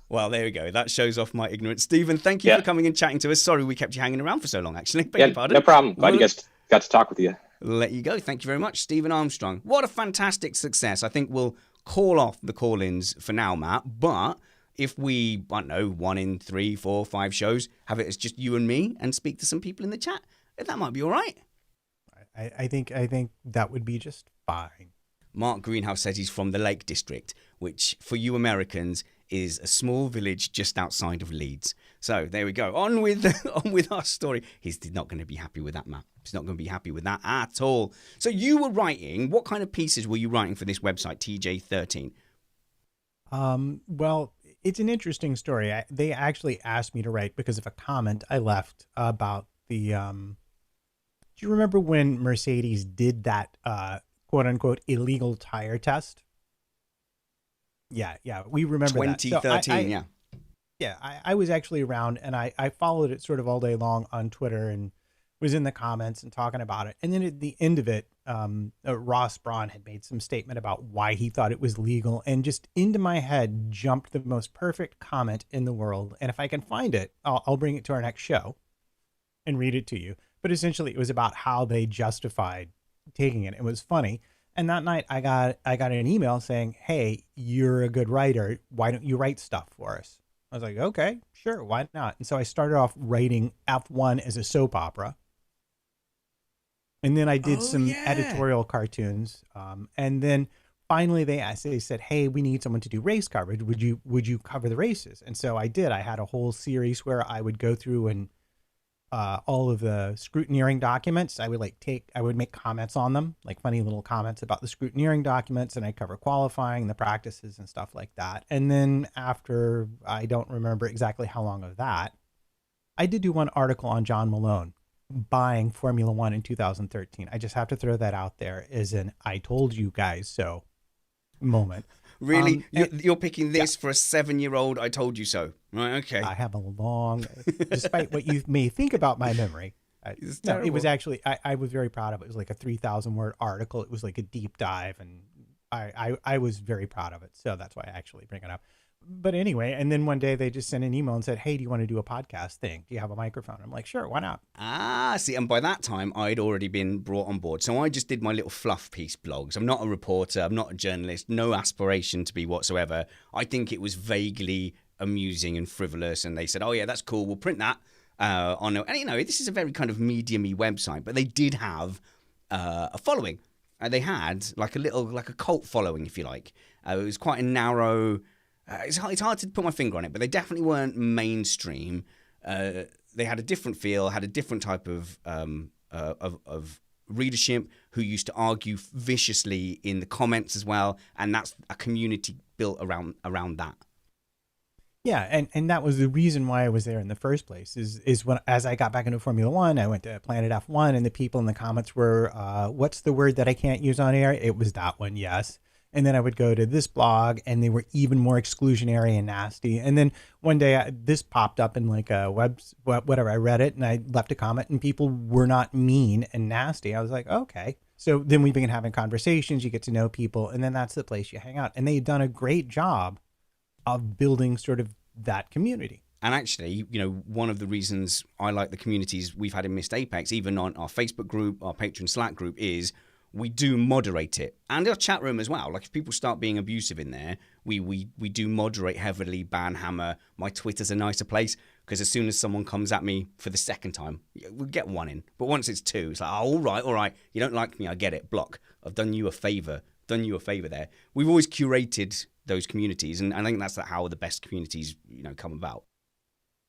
[SPEAKER 1] Well, there we go. That shows off my ignorance. Stephen, thank you for coming and chatting to us. Sorry we kept you hanging around for so long, actually. Beg your pardon.
[SPEAKER 7] No problem. Glad you guys got to talk with you.
[SPEAKER 1] Let you go. Thank you very much, Stephen Armstrong. What a fantastic success. I think we'll call off the call-ins for now, Matt. But if we, I don't know, 1 in 3, 4, 5 shows, have it as just you and me and speak to some people in the chat, that might be all right.
[SPEAKER 2] I think that would be just fine.
[SPEAKER 1] Mark Greenhouse says he's from the Lake District, which for you Americans is a small village just outside of Leeds. So there we go. On with our story. He's not going to be happy with that, Matt. He's not going to be happy with that at all. So you were writing. What kind of pieces were you writing for this website, TJ13?
[SPEAKER 2] Well, it's an interesting story. They actually asked me to write because of a comment I left about the. Do you remember when Mercedes did that quote unquote illegal tire test? Yeah, we remember
[SPEAKER 1] 2013,
[SPEAKER 2] that. Yeah, I was actually around, and I followed it sort of all day long on Twitter and was in the comments and talking about it. And then at the end of it, Ross Braun had made some statement about why he thought it was legal, and just into my head jumped the most perfect comment in the world. And if I can find it, I'll bring it to our next show and read it to you. But essentially, it was about how they justified taking it. It was funny. And that night, I got an email saying, "Hey, you're a good writer. Why don't you write stuff for us?" I was like, "Okay, sure, why not?" And so I started off writing F1 as a soap opera. And then I did some editorial cartoons. And then finally they said, "Hey, we need someone to do race coverage. Would you cover the races?" And so I did. I had a whole series where I would go through and all of the scrutineering documents. I would make comments on them, like funny little comments about the scrutineering documents, and I cover qualifying, the practices and stuff like that. And then after, I don't remember exactly how long of that, I did do one article on John Malone buying Formula One in 2013. I just have to throw that out there as an "I told you guys so" moment.
[SPEAKER 1] Really? You're picking this for a 7-year-old "I told you so"? Right, okay.
[SPEAKER 2] I have a long, despite what you may think about my memory. No, it was actually, I was very proud of it. It was like a 3,000 word article. It was like a deep dive, and I was very proud of it. So that's why I actually bring it up. But anyway, and then one day they just sent an email and said, "Hey, do you want to do a podcast thing? Do you have a microphone?" I'm like, "Sure, why not?"
[SPEAKER 1] See, and by that time, I'd already been brought on board. So I just did my little fluff piece blogs. I'm not a reporter. I'm not a journalist. No aspiration to be whatsoever. I think it was vaguely amusing and frivolous. And they said, "Oh, yeah, that's cool. We'll print that on." And, this is a very kind of medium-y website. But they did have a following. They had like a cult following, if you like. It was quite a narrow... It's hard to put my finger on it, but they definitely weren't mainstream. They had a different feel, had a different type of readership who used to argue viciously in the comments as well, and that's a community built around that.
[SPEAKER 2] Yeah, and that was the reason why I was there in the first place. Is when, as I got back into Formula One, I went to Planet F1, and the people in the comments were, "What's the word that I can't use on air?" It was that one, yes. And then I would go to this blog, and they were even more exclusionary and nasty. And then one day this popped up in like a whatever. I read it and I left a comment, and people were not mean and nasty. I was like, okay. So then we began having conversations. You get to know people, and then that's the place you hang out. And they've done a great job of building sort of that community.
[SPEAKER 1] And actually, one of the reasons I like the communities we've had in Missed Apex, even on our Facebook group, our Patreon Slack group, is we do moderate it, and our chat room as well. Like if people start being abusive in there, we do moderate heavily, ban hammer. My Twitter's a nicer place because as soon as someone comes at me for the second time, we'll get one in. But once it's two, it's like, oh, all right, you don't like me, I get it. Block. I've done you a favor there. We've always curated those communities, and I think that's how the best communities come about.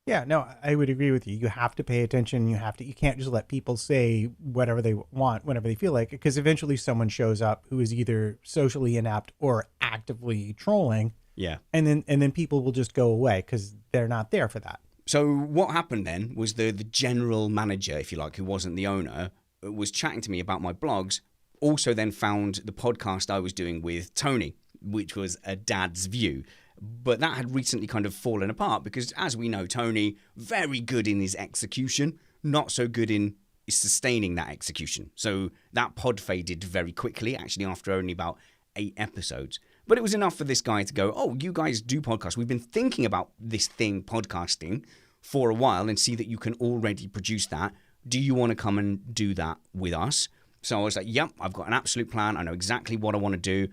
[SPEAKER 2] Yeah, no, I would agree with you. You have to pay attention. You can't just let people say whatever they want whenever they feel like it, because eventually someone shows up who is either socially inept or actively trolling.
[SPEAKER 1] Yeah.
[SPEAKER 2] And then people will just go away because they're not there for that.
[SPEAKER 1] So what happened then was the general manager, if you like, who wasn't the owner, was chatting to me about my blogs, also then found the podcast I was doing with Tony, which was A Dad's View. But that had recently kind of fallen apart because, as we know, Tony, very good in his execution, not so good in sustaining that execution. So that pod faded very quickly, actually, after only about 8 episodes. But it was enough for this guy to go, "Oh, you guys do podcasts. We've been thinking about this thing, podcasting, for a while and see that you can already produce that. Do you want to come and do that with us?" So I was like, "Yep, I've got an absolute plan. I know exactly what I want to do.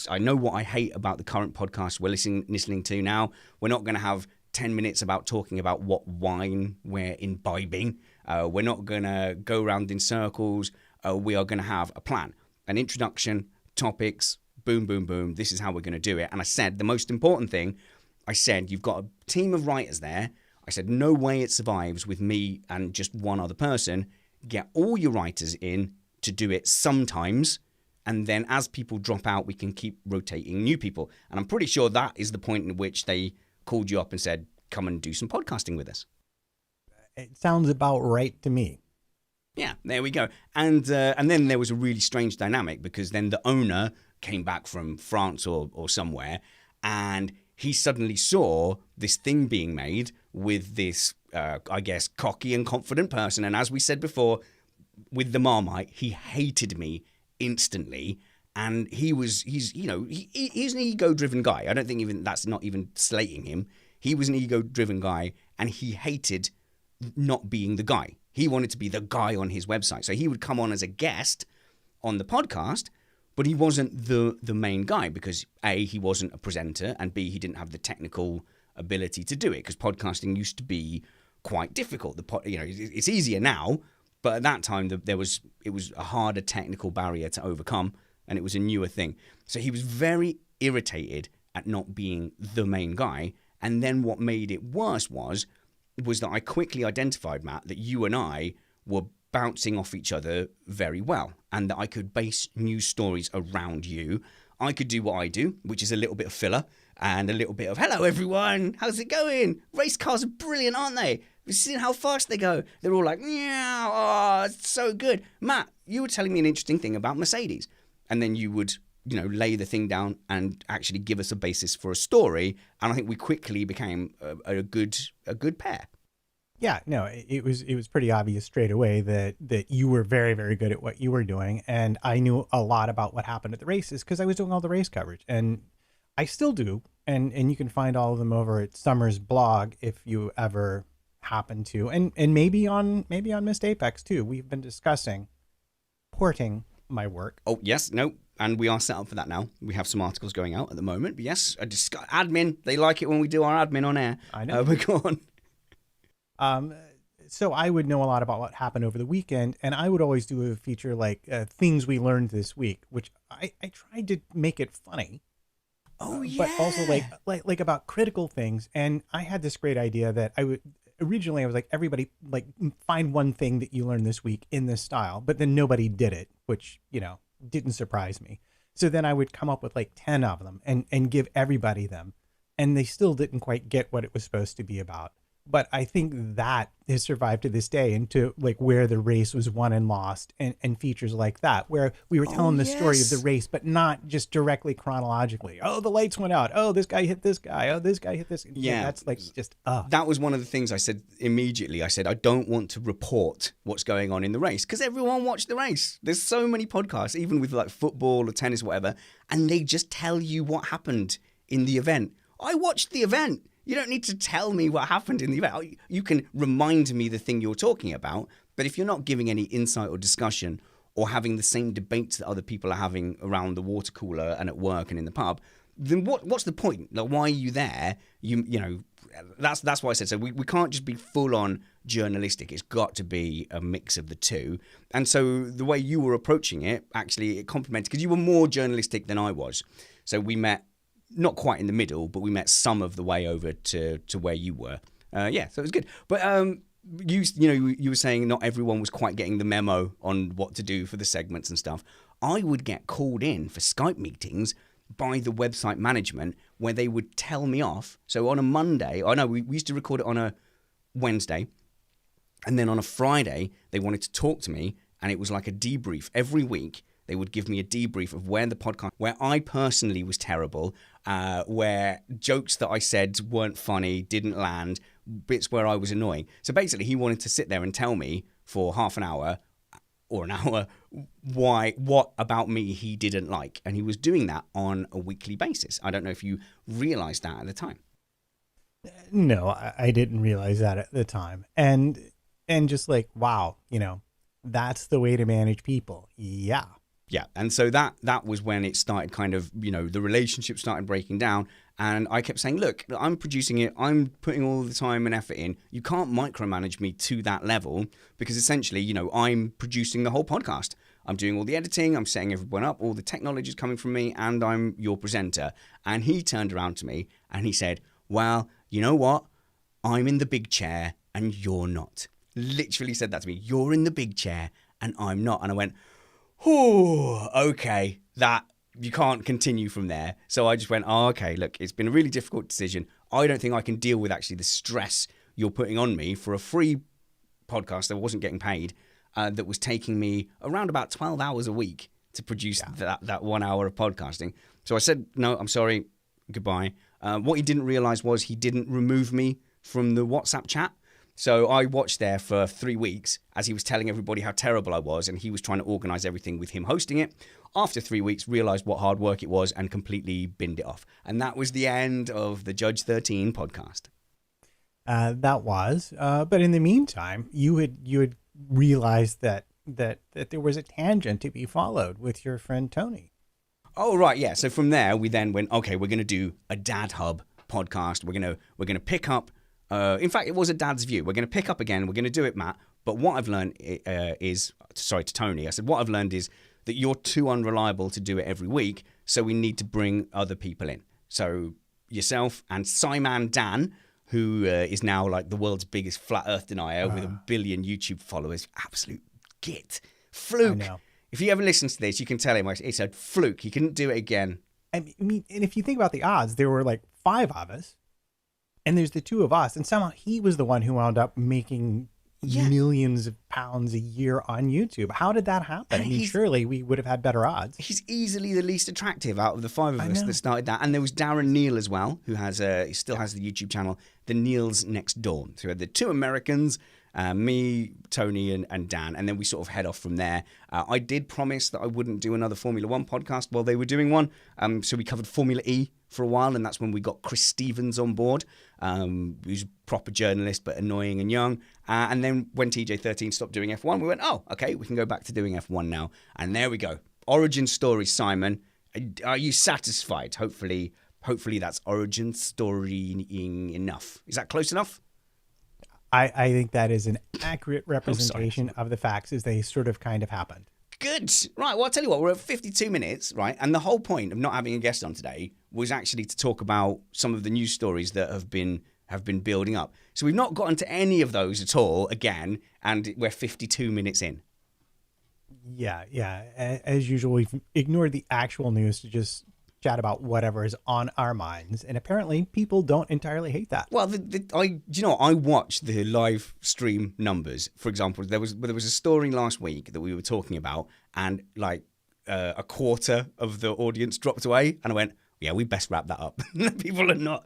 [SPEAKER 1] I know what I hate about the current podcast we're listening to now. We're not going to have 10 minutes about talking about what wine we're imbibing. We're not going to go around in circles. We are going to have a plan, an introduction, topics, boom, boom, boom. This is how we're going to do it. And I said, the most important thing, I said, you've got a team of writers there. I said, no way it survives with me and just one other person. Get all your writers in to do it sometimes. And then as people drop out, we can keep rotating new people. And I'm pretty sure that is the point in which they called you up and said, come and do some podcasting with us.
[SPEAKER 2] It sounds about right to me.
[SPEAKER 1] Yeah, there we go. And then there was a really strange dynamic, because then the owner came back from France or somewhere, and he suddenly saw this thing being made with this, I guess, cocky and confident person. And as we said before, with the Marmite, he hated me instantly. And he's an ego-driven guy. I don't think even that's not even slating him. He was an ego-driven guy, and he hated not being the guy. He wanted to be the guy on his website. So he would come on as a guest on the podcast, but he wasn't the main guy, because A, he wasn't a presenter, and B, he didn't have the technical ability to do it, because podcasting used to be quite difficult. It's easier now, but at that time it was a harder technical barrier to overcome, and it was a newer thing. So he was very irritated at not being the main guy. And then what made it worse was that I quickly identified, Matt, that you and I were bouncing off each other very well, and that I could base news stories around you. I could do what I do, which is a little bit of filler and a little bit of, hello, everyone. How's it going? Race cars are brilliant, aren't they? You've seen how fast they go. They're all like, yeah, oh, it's so good. Matt, you were telling me an interesting thing about Mercedes. And then you would, lay the thing down and actually give us a basis for a story. And I think we quickly became a good pair.
[SPEAKER 2] Yeah, no, it was pretty obvious straight away that you were very, very good at what you were doing. And I knew a lot about what happened at the races because I was doing all the race coverage. And I still do. And you can find all of them over at Summer's blog if you ever happen to. And maybe on Missed Apex too. We've been discussing porting my work.
[SPEAKER 1] Oh, yes, no. And we are set up for that now. We have some articles going out at the moment. But yes, admin, they like it when we do our admin on air.
[SPEAKER 2] I know.
[SPEAKER 1] But go on.
[SPEAKER 2] So I would know a lot about what happened over the weekend, and I would always do a feature like things we learned this week, which I tried to make it funny.
[SPEAKER 1] Oh, yeah.
[SPEAKER 2] But also like about critical things. And I had this great idea that originally I was like, everybody like find one thing that you learned this week in this style, but then nobody did it, which, didn't surprise me. So then I would come up with like 10 of them and give everybody them, and they still didn't quite get what it was supposed to be about. But I think that has survived to this day into like where the race was won and lost, and features like that, where we were telling the story of the race, but not just directly chronologically. Oh, the lights went out. Oh, this guy hit this guy. Oh, this guy hit this.
[SPEAKER 1] Yeah.
[SPEAKER 2] That's like just,
[SPEAKER 1] That was one of the things I said immediately. I said, I don't want to report what's going on in the race because everyone watched the race. There's so many podcasts, even with like football or tennis or whatever, and they just tell you what happened in the event. I watched the event. You don't need to tell me what happened in the event. You can remind me the thing you're talking about, but if you're not giving any insight or discussion or having the same debates that other people are having around the water cooler and at work and in the pub, then what's the point? Like, why are you there? That's why I said so. We can't just be full on journalistic. It's got to be a mix of the two. And so the way you were approaching it, actually, it complemented because you were more journalistic than I was. So we met. Not quite in the middle, but we met some of the way over to where you were. So it was good. But you were saying not everyone was quite getting the memo on what to do for the segments and stuff. I would get called in for Skype meetings by the website management where they would tell me off. So on a Monday, we used to record it on a Wednesday, and then on a Friday they wanted to talk to me, and it was like a debrief every week. They would give me a debrief of where I personally was terrible, where jokes that I said weren't funny, didn't land, bits where I was annoying. So basically, he wanted to sit there and tell me for half an hour or an hour what about me he didn't like. And he was doing that on a weekly basis. I don't know if you realized that at the time.
[SPEAKER 2] No, I didn't realize that at the time. And just like, wow, that's the way to manage people. Yeah.
[SPEAKER 1] Yeah, and so that was when it started kind of, the relationship started breaking down, And I kept saying, look, I'm producing it. I'm putting all the time and effort in. You can't micromanage me to that level because essentially, you know, I'm producing the whole podcast. I'm doing all the editing. I'm setting everyone up. All the technology is coming from me and I'm your presenter. And he turned around to me and he said, well, you know what? I'm in the big chair and you're not. Literally said that to me. You're in the big chair and I'm not. And I went, oh, okay, that you can't continue from there. So I just went, oh, okay, look, it's been a really difficult decision. I don't think I can deal with actually the stress you're putting on me for a free podcast that wasn't getting paid, that was taking me around about 12 hours a week to produce that 1 hour of podcasting. So I said, no, I'm sorry, goodbye. What he didn't realize was he didn't remove me from the WhatsApp chat. So I watched there for 3 weeks as he was telling everybody how terrible I was, and he was trying to organize everything with him hosting it. After 3 weeks, realized what hard work it was and completely binned it off. And that was the end of the Judge 13 podcast.
[SPEAKER 2] That was, but in the meantime, you had realized that there was a tangent to be followed with your friend Tony.
[SPEAKER 1] Oh, right, yeah. So from there, we then went, okay, we're going to do a Dad Hub podcast. We're going to pick up. In fact, it was a dad's view. We're going to pick up again. We're going to do it, Matt. But what I've learned to Tony, I said, what I've learned is that you're too unreliable to do it every week. So we need to bring other people in. So yourself and Simon Dan, who is now like the world's biggest flat earth denier with 1 billion YouTube followers. Absolute git. Fluke.
[SPEAKER 2] I know.
[SPEAKER 1] If he ever listens to this, you can tell him it's a fluke. He couldn't do it again.
[SPEAKER 2] I mean, and if you think about the odds, there were like 5 of us. And there's the 2 of us. And somehow he was the one who wound up making millions of pounds a year on YouTube. How did that happen? I mean, surely we would have had better odds.
[SPEAKER 1] He's easily the least attractive out of the 5 of us that started that. And there was Darren Neal as well, who he still has the YouTube channel, The Neils Next Door. So we had the 2 Americans, me, Tony, and Dan. And then we sort of head off from there. I did promise that I wouldn't do another Formula One podcast while they were doing one. So we covered Formula E for a while, and that's when we got Chris Stevens on board, who's a proper journalist but annoying and young. And then when TJ13 stopped doing F1, we went, oh, okay, we can go back to doing F1 now. And there we go. Origin story, Simon. Are you satisfied? Hopefully that's origin story enough. Is that close enough?
[SPEAKER 2] I think that is an accurate representation of the facts as they sort of kind of happened.
[SPEAKER 1] Good. Right, well, I'll tell you what, we're at 52 minutes, right? And the whole point of not having a guest on today was actually to talk about some of the news stories that have been building up. So we've not gotten to any of those at all again, and we're 52 minutes in.
[SPEAKER 2] Yeah. As usual, we've ignored the actual news to just chat about whatever is on our minds, and apparently people don't entirely hate that.
[SPEAKER 1] Well, I watched the live stream numbers. For example, there was a story last week that we were talking about, and like a quarter of the audience dropped away, and I went, yeah, we best wrap that up. People are not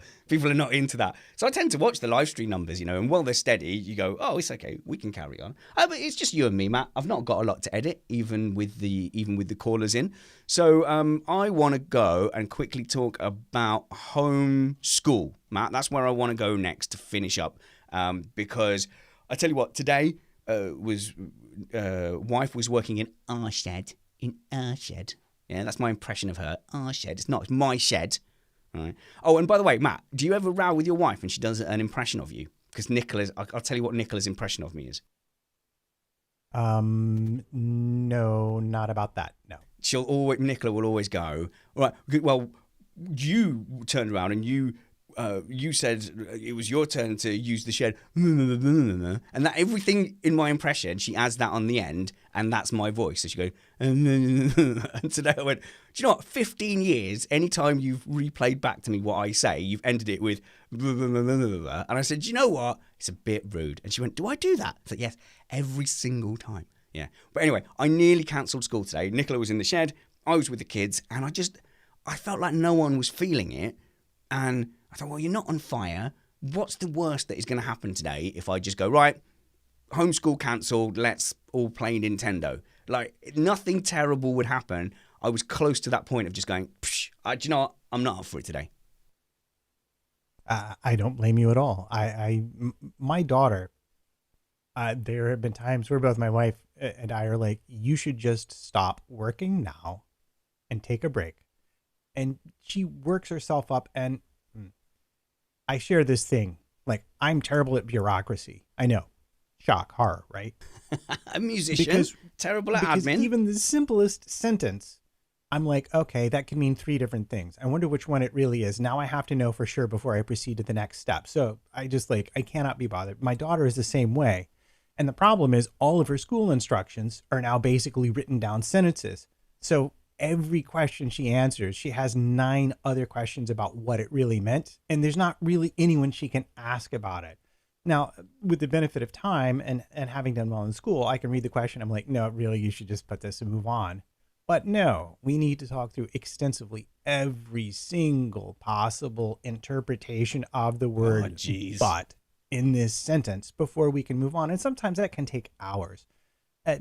[SPEAKER 1] into that. So I tend to watch the live stream numbers, and while they're steady, you go, oh, it's okay, we can carry on. But it's just you and me, Matt. I've not got a lot to edit, even with the callers in. So I want to go and quickly talk about homeschool, Matt. That's where I want to go next to finish up, because I tell you what, today wife was working in our shed. Yeah, that's my impression of her. Our shed. It's not. It's my shed. All right. Oh, and by the way, Matt, do you ever row with your wife when she does an impression of you? Because I'll tell you what Nicola's impression of me is.
[SPEAKER 2] No, not about that. No.
[SPEAKER 1] Nicola will always go, all right, well, you turned around and you said it was your turn to use the shed, and that everything in my impression, she adds that on the end, and that's my voice. So she goes, and today I went, do you know what? 15 years, anytime you've replayed back to me what I say, you've ended it with, and I said, do you know what? It's a bit rude. And she went, do I do that? I said, yes, every single time. Yeah. But anyway, I nearly cancelled school today. Nicola was in the shed. I was with the kids, and I felt like no one was feeling it, and I thought, well, you're not on fire. What's the worst that is going to happen today if I just go, right, homeschool cancelled, let's all play Nintendo? Like, nothing terrible would happen. I was close to that point of just going, do you know what? I'm not up for it today.
[SPEAKER 2] I don't blame you at all. My daughter, there have been times where both my wife and I are like, you should just stop working now and take a break. And she works herself up, and I share this thing. Like, I'm terrible at bureaucracy. I know. Shock, horror, right?
[SPEAKER 1] A musician, terrible at
[SPEAKER 2] because
[SPEAKER 1] admin.
[SPEAKER 2] even the simplest sentence, I'm like, okay, that can mean 3 different things. I wonder which one it really is. Now I have to know for sure before I proceed to the next step. So I just like, I cannot be bothered. My daughter is the same way. And the problem is all of her school instructions are now basically written down sentences. So every question she answers, she has 9 other questions about what it really meant. And there's not really anyone she can ask about it. Now, with the benefit of time and having done well in school, I can read the question. I'm like, no, really, you should just put this and move on. But no, we need to talk through extensively every single possible interpretation of the word but in this sentence before we can move on. And sometimes that can take hours.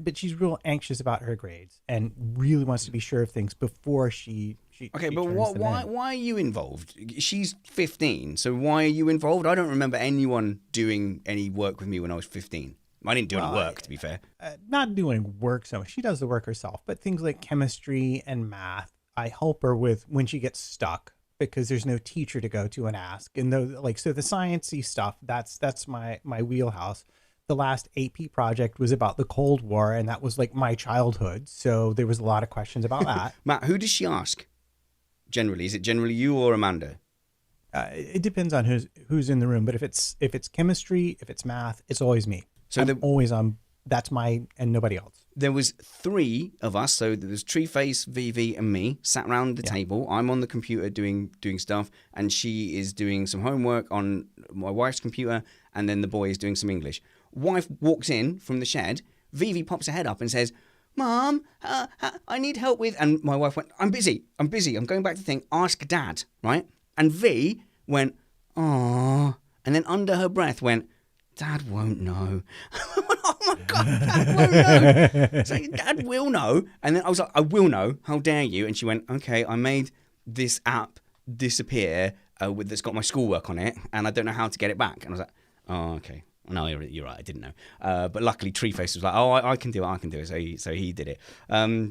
[SPEAKER 2] But she's real anxious about her grades and really wants to be sure of things before she
[SPEAKER 1] Okay,
[SPEAKER 2] she
[SPEAKER 1] but
[SPEAKER 2] turns them in.
[SPEAKER 1] why are you involved? She's 15, so why are you involved? I don't remember anyone doing any work with me when I was 15. I didn't do any work, to be fair.
[SPEAKER 2] Not doing work so much. She does the work herself, but things like chemistry and math, I help her with when she gets stuck because there's no teacher to go to and ask. And so the sciencey stuff, that's my wheelhouse. The last AP project was about the Cold War, and that was like my childhood. So there was a lot of questions about that.
[SPEAKER 1] Matt, who does she ask? Generally, is it generally you or Amanda?
[SPEAKER 2] It depends on who's in the room, but if it's chemistry, if it's math, it's always me. So I'm always on. That's and nobody else.
[SPEAKER 1] There was 3 of us, so there was Treeface, Vivi, and me sat around the table. I'm on the computer doing stuff, and she is doing some homework on my wife's computer, and then the boy is doing some English. Wife walks in from the shed. Vivi pops her head up and says, Mom, I need help with... And my wife went, I'm busy. I'm going back to the thing. Ask Dad, right? And V went, oh. And then under her breath went, Dad won't know. I went, oh my God, Dad won't know. So Dad will know. And then I was like, I will know. How dare you? And she went, okay, I made this app disappear that's got my schoolwork on it, and I don't know how to get it back. And I was like, oh, okay. No, you're right. I didn't know. But luckily, Treeface was like, oh, I can do it. So he did it.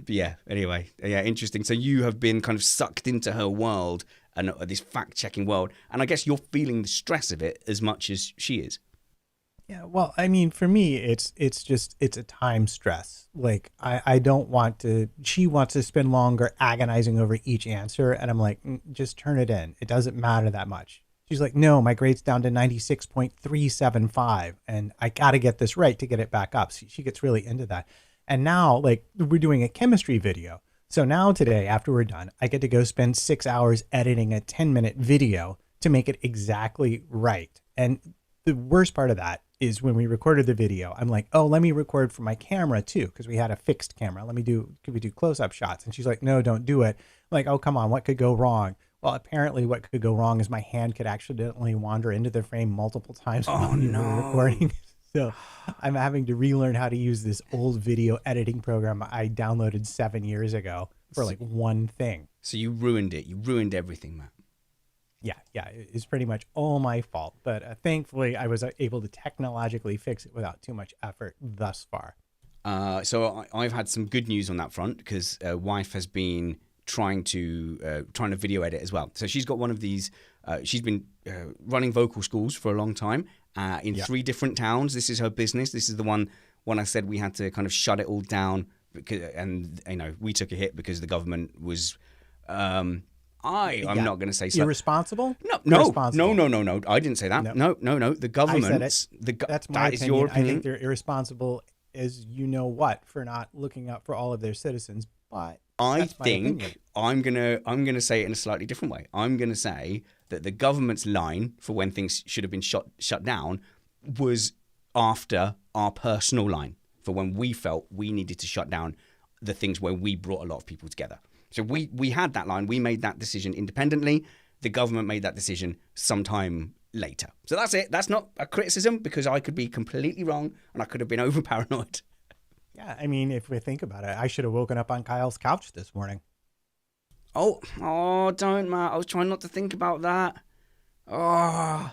[SPEAKER 1] Yeah, anyway. Yeah, interesting. So you have been kind of sucked into her world and this fact-checking world. And I guess you're feeling the stress of it as much as she is.
[SPEAKER 2] Yeah, well, I mean, for me, it's a time stress. Like, I don't want to, she wants to spend longer agonizing over each answer. And I'm like, just turn it in. It doesn't matter that much. She's like, no, my grade's down to 96.375. And I got to get this right to get it back up. She gets really into that. And now, like, we're doing a chemistry video. So now today, after we're done, I get to go spend 6 hours editing a 10-minute video to make it exactly right. And the worst part of that is when we recorded the video, I'm like, oh, let me record for my camera too, because we had a fixed camera. Could we do close-up shots? And she's like, no, don't do it. I'm like, oh, come on, what could go wrong? Well, apparently what could go wrong is my hand could accidentally wander into the frame multiple times while we were recording. So I'm having to relearn how to use this old video editing program I downloaded 7 years ago for like one thing.
[SPEAKER 1] So you ruined it. You ruined everything, Matt.
[SPEAKER 2] Yeah, it's pretty much all my fault. But thankfully, I was able to technologically fix it without too much effort thus far.
[SPEAKER 1] So I've had some good news on that front because wife has been trying to video edit as well. So she's got one of these. She's been running vocal schools for a long time in 3 different towns. This is her business. This is the one when I said we had to kind of shut it all down because, and we took a hit because the government was. I'm not going to say
[SPEAKER 2] irresponsible.
[SPEAKER 1] No. I didn't say that. No. The government.
[SPEAKER 2] That's my opinion. Your opinion. I think they're irresponsible as you know what for not looking up for all of their citizens. But I think
[SPEAKER 1] I'm gonna say it in a slightly different way. I'm gonna say that the government's line for when things should have been shut down was after our personal line for when we felt we needed to shut down the things where we brought a lot of people together. So we had that line. We made that decision independently. The government made that decision sometime later. So that's it. That's not a criticism because I could be completely wrong and I could have been over paranoid.
[SPEAKER 2] Yeah, I mean, if we think about it, I should have woken up on Kyle's couch this morning.
[SPEAKER 1] Oh, don't, Matt. I was trying not to think about that. Oh,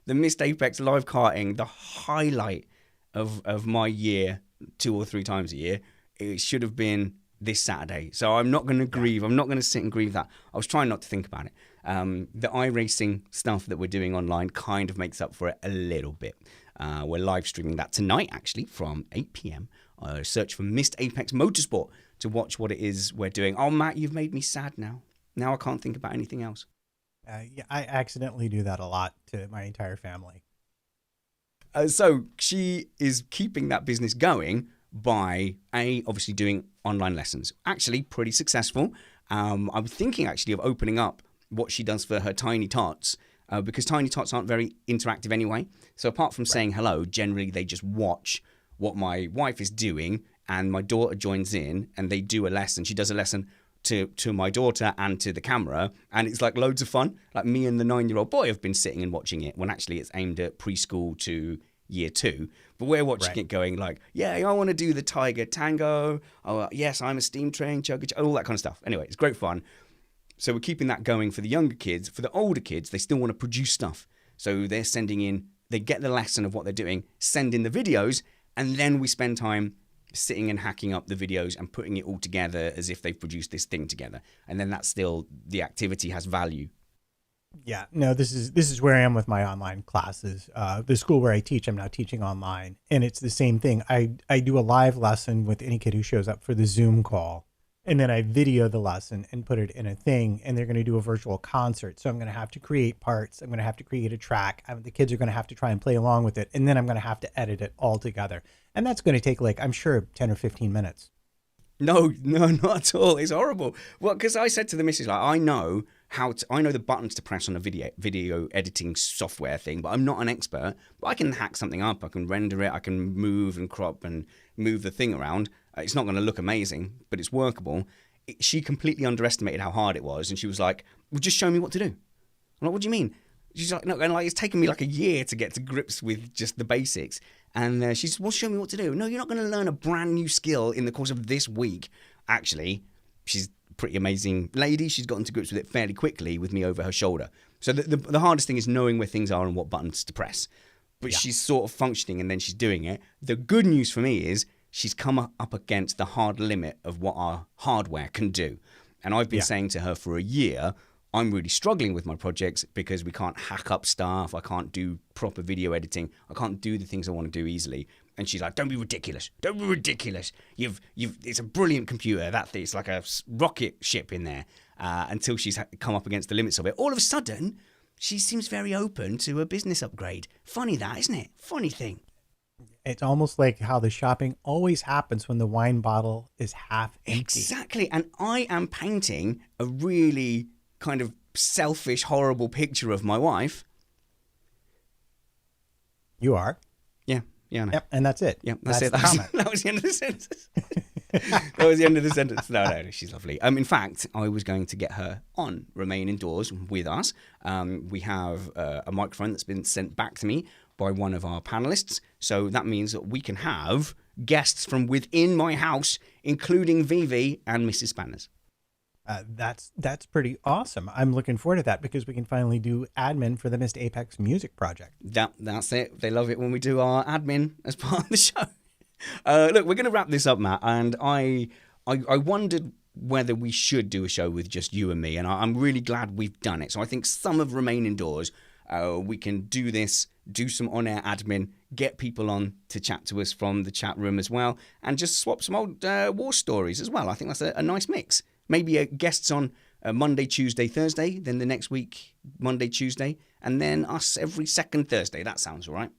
[SPEAKER 1] the missed Apex live karting, the highlight of my year, 2 or 3 times a year. It should have been this Saturday. So I'm not going to grieve. I'm not going to sit and grieve that. I was trying not to think about it. The iRacing stuff that we're doing online kind of makes up for it a little bit. We're live streaming that tonight, actually, from 8 p.m. Search for Missed Apex Motorsport to watch what it is we're doing. Oh, Matt, you've made me sad now. Now I can't think about anything else.
[SPEAKER 2] Yeah, I accidentally do that a lot to my entire family.
[SPEAKER 1] So she is keeping that business going by obviously doing online lessons. Actually, pretty successful. I'm thinking actually of opening up what she does for her Tiny Tots, because Tiny Tots aren't very interactive anyway. So apart from saying hello, generally they just watch what my wife is doing, and my daughter joins in and they do a lesson. She does a lesson to my daughter and to the camera, and it's like loads of fun. Like me and the 9-year-old boy have been sitting and watching it, when actually it's aimed at preschool to year 2, but we're watching it going like, yeah, I want to do the tiger tango, oh yes, I'm a steam train, chugga, all that kind of stuff. Anyway, it's great fun. So we're keeping that going for the younger kids. For the older kids, they still want to produce stuff, so they're sending in, they get the lesson of what they're doing, send in the videos, and then we spend time sitting and hacking up the videos and putting it all together as if they've produced this thing together. And then that's still, the activity has value.
[SPEAKER 2] Yeah, no, this is where I am with my online classes. The school where I teach, I'm now teaching online, and it's the same thing. I do a live lesson with any kid who shows up for the Zoom call, and then I video the lesson and put it in a thing, and they're going to do a virtual concert. So I'm going to have to create parts. I'm going to have to create a track. The kids are going to have to try and play along with it, and then I'm going to have to edit it all together. And that's going to take, like, I'm sure 10 or 15 minutes.
[SPEAKER 1] No, not at all. It's horrible. Well, because I said to the missus, like, I know the buttons to press on a video editing software thing, but I'm not an expert. But I can hack something up. I can render it. I can move and crop and move the thing around. It's not going to look amazing, but it's workable. She completely underestimated how hard it was, and she was like, "Well, just show me what to do." I'm like, "What do you mean?" She's like, "No," and like, it's taken me like a year to get to grips with just the basics. And she's, "Well, show me what to do." No, you're not going to learn a brand new skill in the course of this week. Actually, she's a pretty amazing lady. She's gotten to grips with it fairly quickly with me over her shoulder. So the hardest thing is knowing where things are and what buttons to press. But she's sort of functioning, and then she's doing it. The good news for me is she's come up against the hard limit of what our hardware can do. And I've been saying to her for a year, I'm really struggling with my projects because we can't hack up stuff. I can't do proper video editing. I can't do the things I want to do easily. And she's like, "Don't be ridiculous. Don't be ridiculous. It's a brilliant computer. It's like a rocket ship in there." Until she's come up against the limits of it. All of a sudden, she seems very open to a business upgrade. Funny that, isn't it? Funny thing.
[SPEAKER 2] It's almost like how the shopping always happens when the wine bottle is half empty.
[SPEAKER 1] Exactly. And I am painting a really kind of selfish, horrible picture of my wife.
[SPEAKER 2] You are?
[SPEAKER 1] Yeah, I know.
[SPEAKER 2] Yep, and that's it.
[SPEAKER 1] Yeah, that's it.
[SPEAKER 2] The comment.
[SPEAKER 1] That was the end of the sentence. That was the end of the sentence. No, she's lovely. In fact, I was going to get her on Remain Indoors with us. We have a microphone that's been sent back to me by one of our panelists. So that means that we can have guests from within my house, including Vivi and Mrs. Spanners.
[SPEAKER 2] That's pretty awesome. I'm looking forward to that because we can finally do admin for the Missed Apex music project.
[SPEAKER 1] That's it. They love it when we do our admin as part of the show. Look, we're going to wrap this up, Matt, and I wondered whether we should do a show with just you and me, and I'm really glad we've done it. So I think some of Remain Indoors, we can do this, do some on-air admin, get people on to chat to us from the chat room as well, and just swap some old war stories as well. I think that's a nice mix. Maybe guests on Monday, Tuesday, Thursday, then the next week, Monday, Tuesday, and then us every second Thursday. That sounds all right.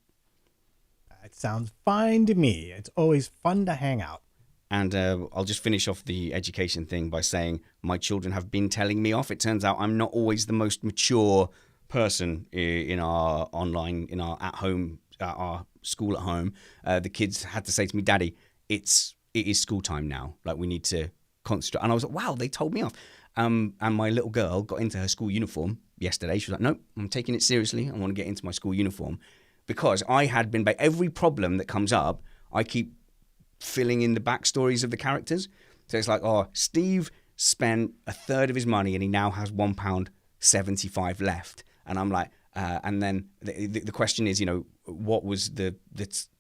[SPEAKER 2] It sounds fine to me. It's always fun to hang out.
[SPEAKER 1] And I'll just finish off the education thing by saying my children have been telling me off. It turns out I'm not always the most mature person in our online, in our at-home, our school at home. The kids had to say to me, "Daddy, it is school time now. Like, we need to concentrate." And I was like, wow, they told me off. And my little girl got into her school uniform yesterday. She was like, "Nope, I'm taking it seriously. I want to get into my school uniform." Because I had been, by every problem that comes up, I keep filling in the backstories of the characters. So it's like, oh, Steve spent a third of his money and he now has £1.75 left. And I'm like, and then the question is, what was the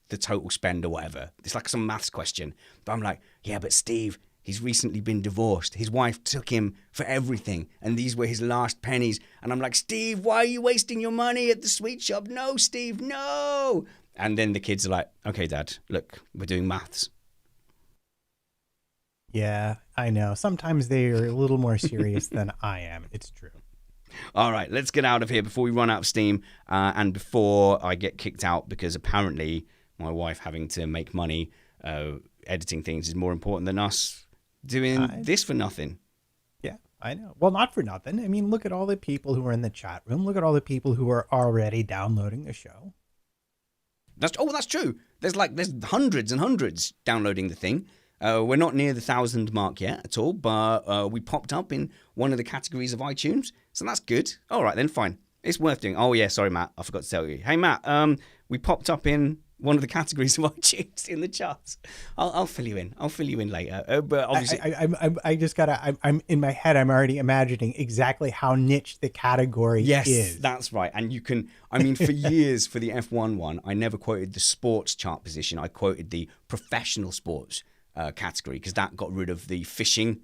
[SPEAKER 1] total spend or whatever? It's like some maths question. But I'm like, yeah, but Steve, He's recently been divorced. His wife took him for everything, and these were his last pennies. And I'm like, Steve, why are you wasting your money at the sweet shop? No, Steve, no. And then the kids are like, okay, Dad, look, we're doing maths.
[SPEAKER 2] Yeah, I know. Sometimes they are a little more serious than I am. It's true.
[SPEAKER 1] All right, let's get out of here before we run out of steam and before I get kicked out, because apparently my wife having to make money editing things is more important than us doing this for nothing.
[SPEAKER 2] Yeah, I know. Well, not for nothing. I mean, look at all the people who are in the chat room. Look at all the people who are already downloading the show.
[SPEAKER 1] That's true. There's hundreds and hundreds downloading the thing. We're not near the 1,000 mark yet at all, but we popped up in one of the categories of iTunes, so that's good. All right, then, fine. It's worth doing. Oh, yeah, sorry, Matt. I forgot to tell you. Hey, Matt, we popped up in one of the categories of iTunes in the charts. I'll fill you in. I'll fill you in later. But obviously,
[SPEAKER 2] I just gotta. I'm in my head. I'm already imagining exactly how niche the category is.
[SPEAKER 1] Yes, that's right. And you can. I mean, for years for the F1 one, I never quoted the sports chart position. I quoted the professional sports category, because that got rid of the fishing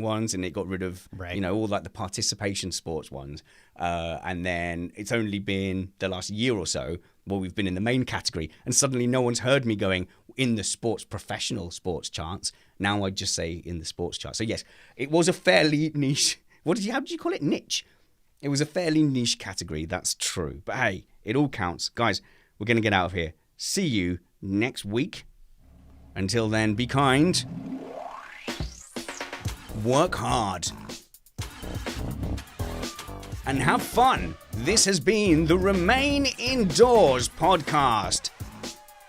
[SPEAKER 1] ones, and it got rid of all like the participation sports ones. And then it's only been the last year or so where we've been in the main category, and suddenly no one's heard me going in the professional sports charts. Now I just say in the sports chart. So yes, it was a fairly niche. How did you call it? Niche. It was a fairly niche category. That's true. But hey, it all counts, guys. We're gonna get out of here. See you next week. Until then, be kind, work hard, and have fun. This has been the Remain Indoors podcast.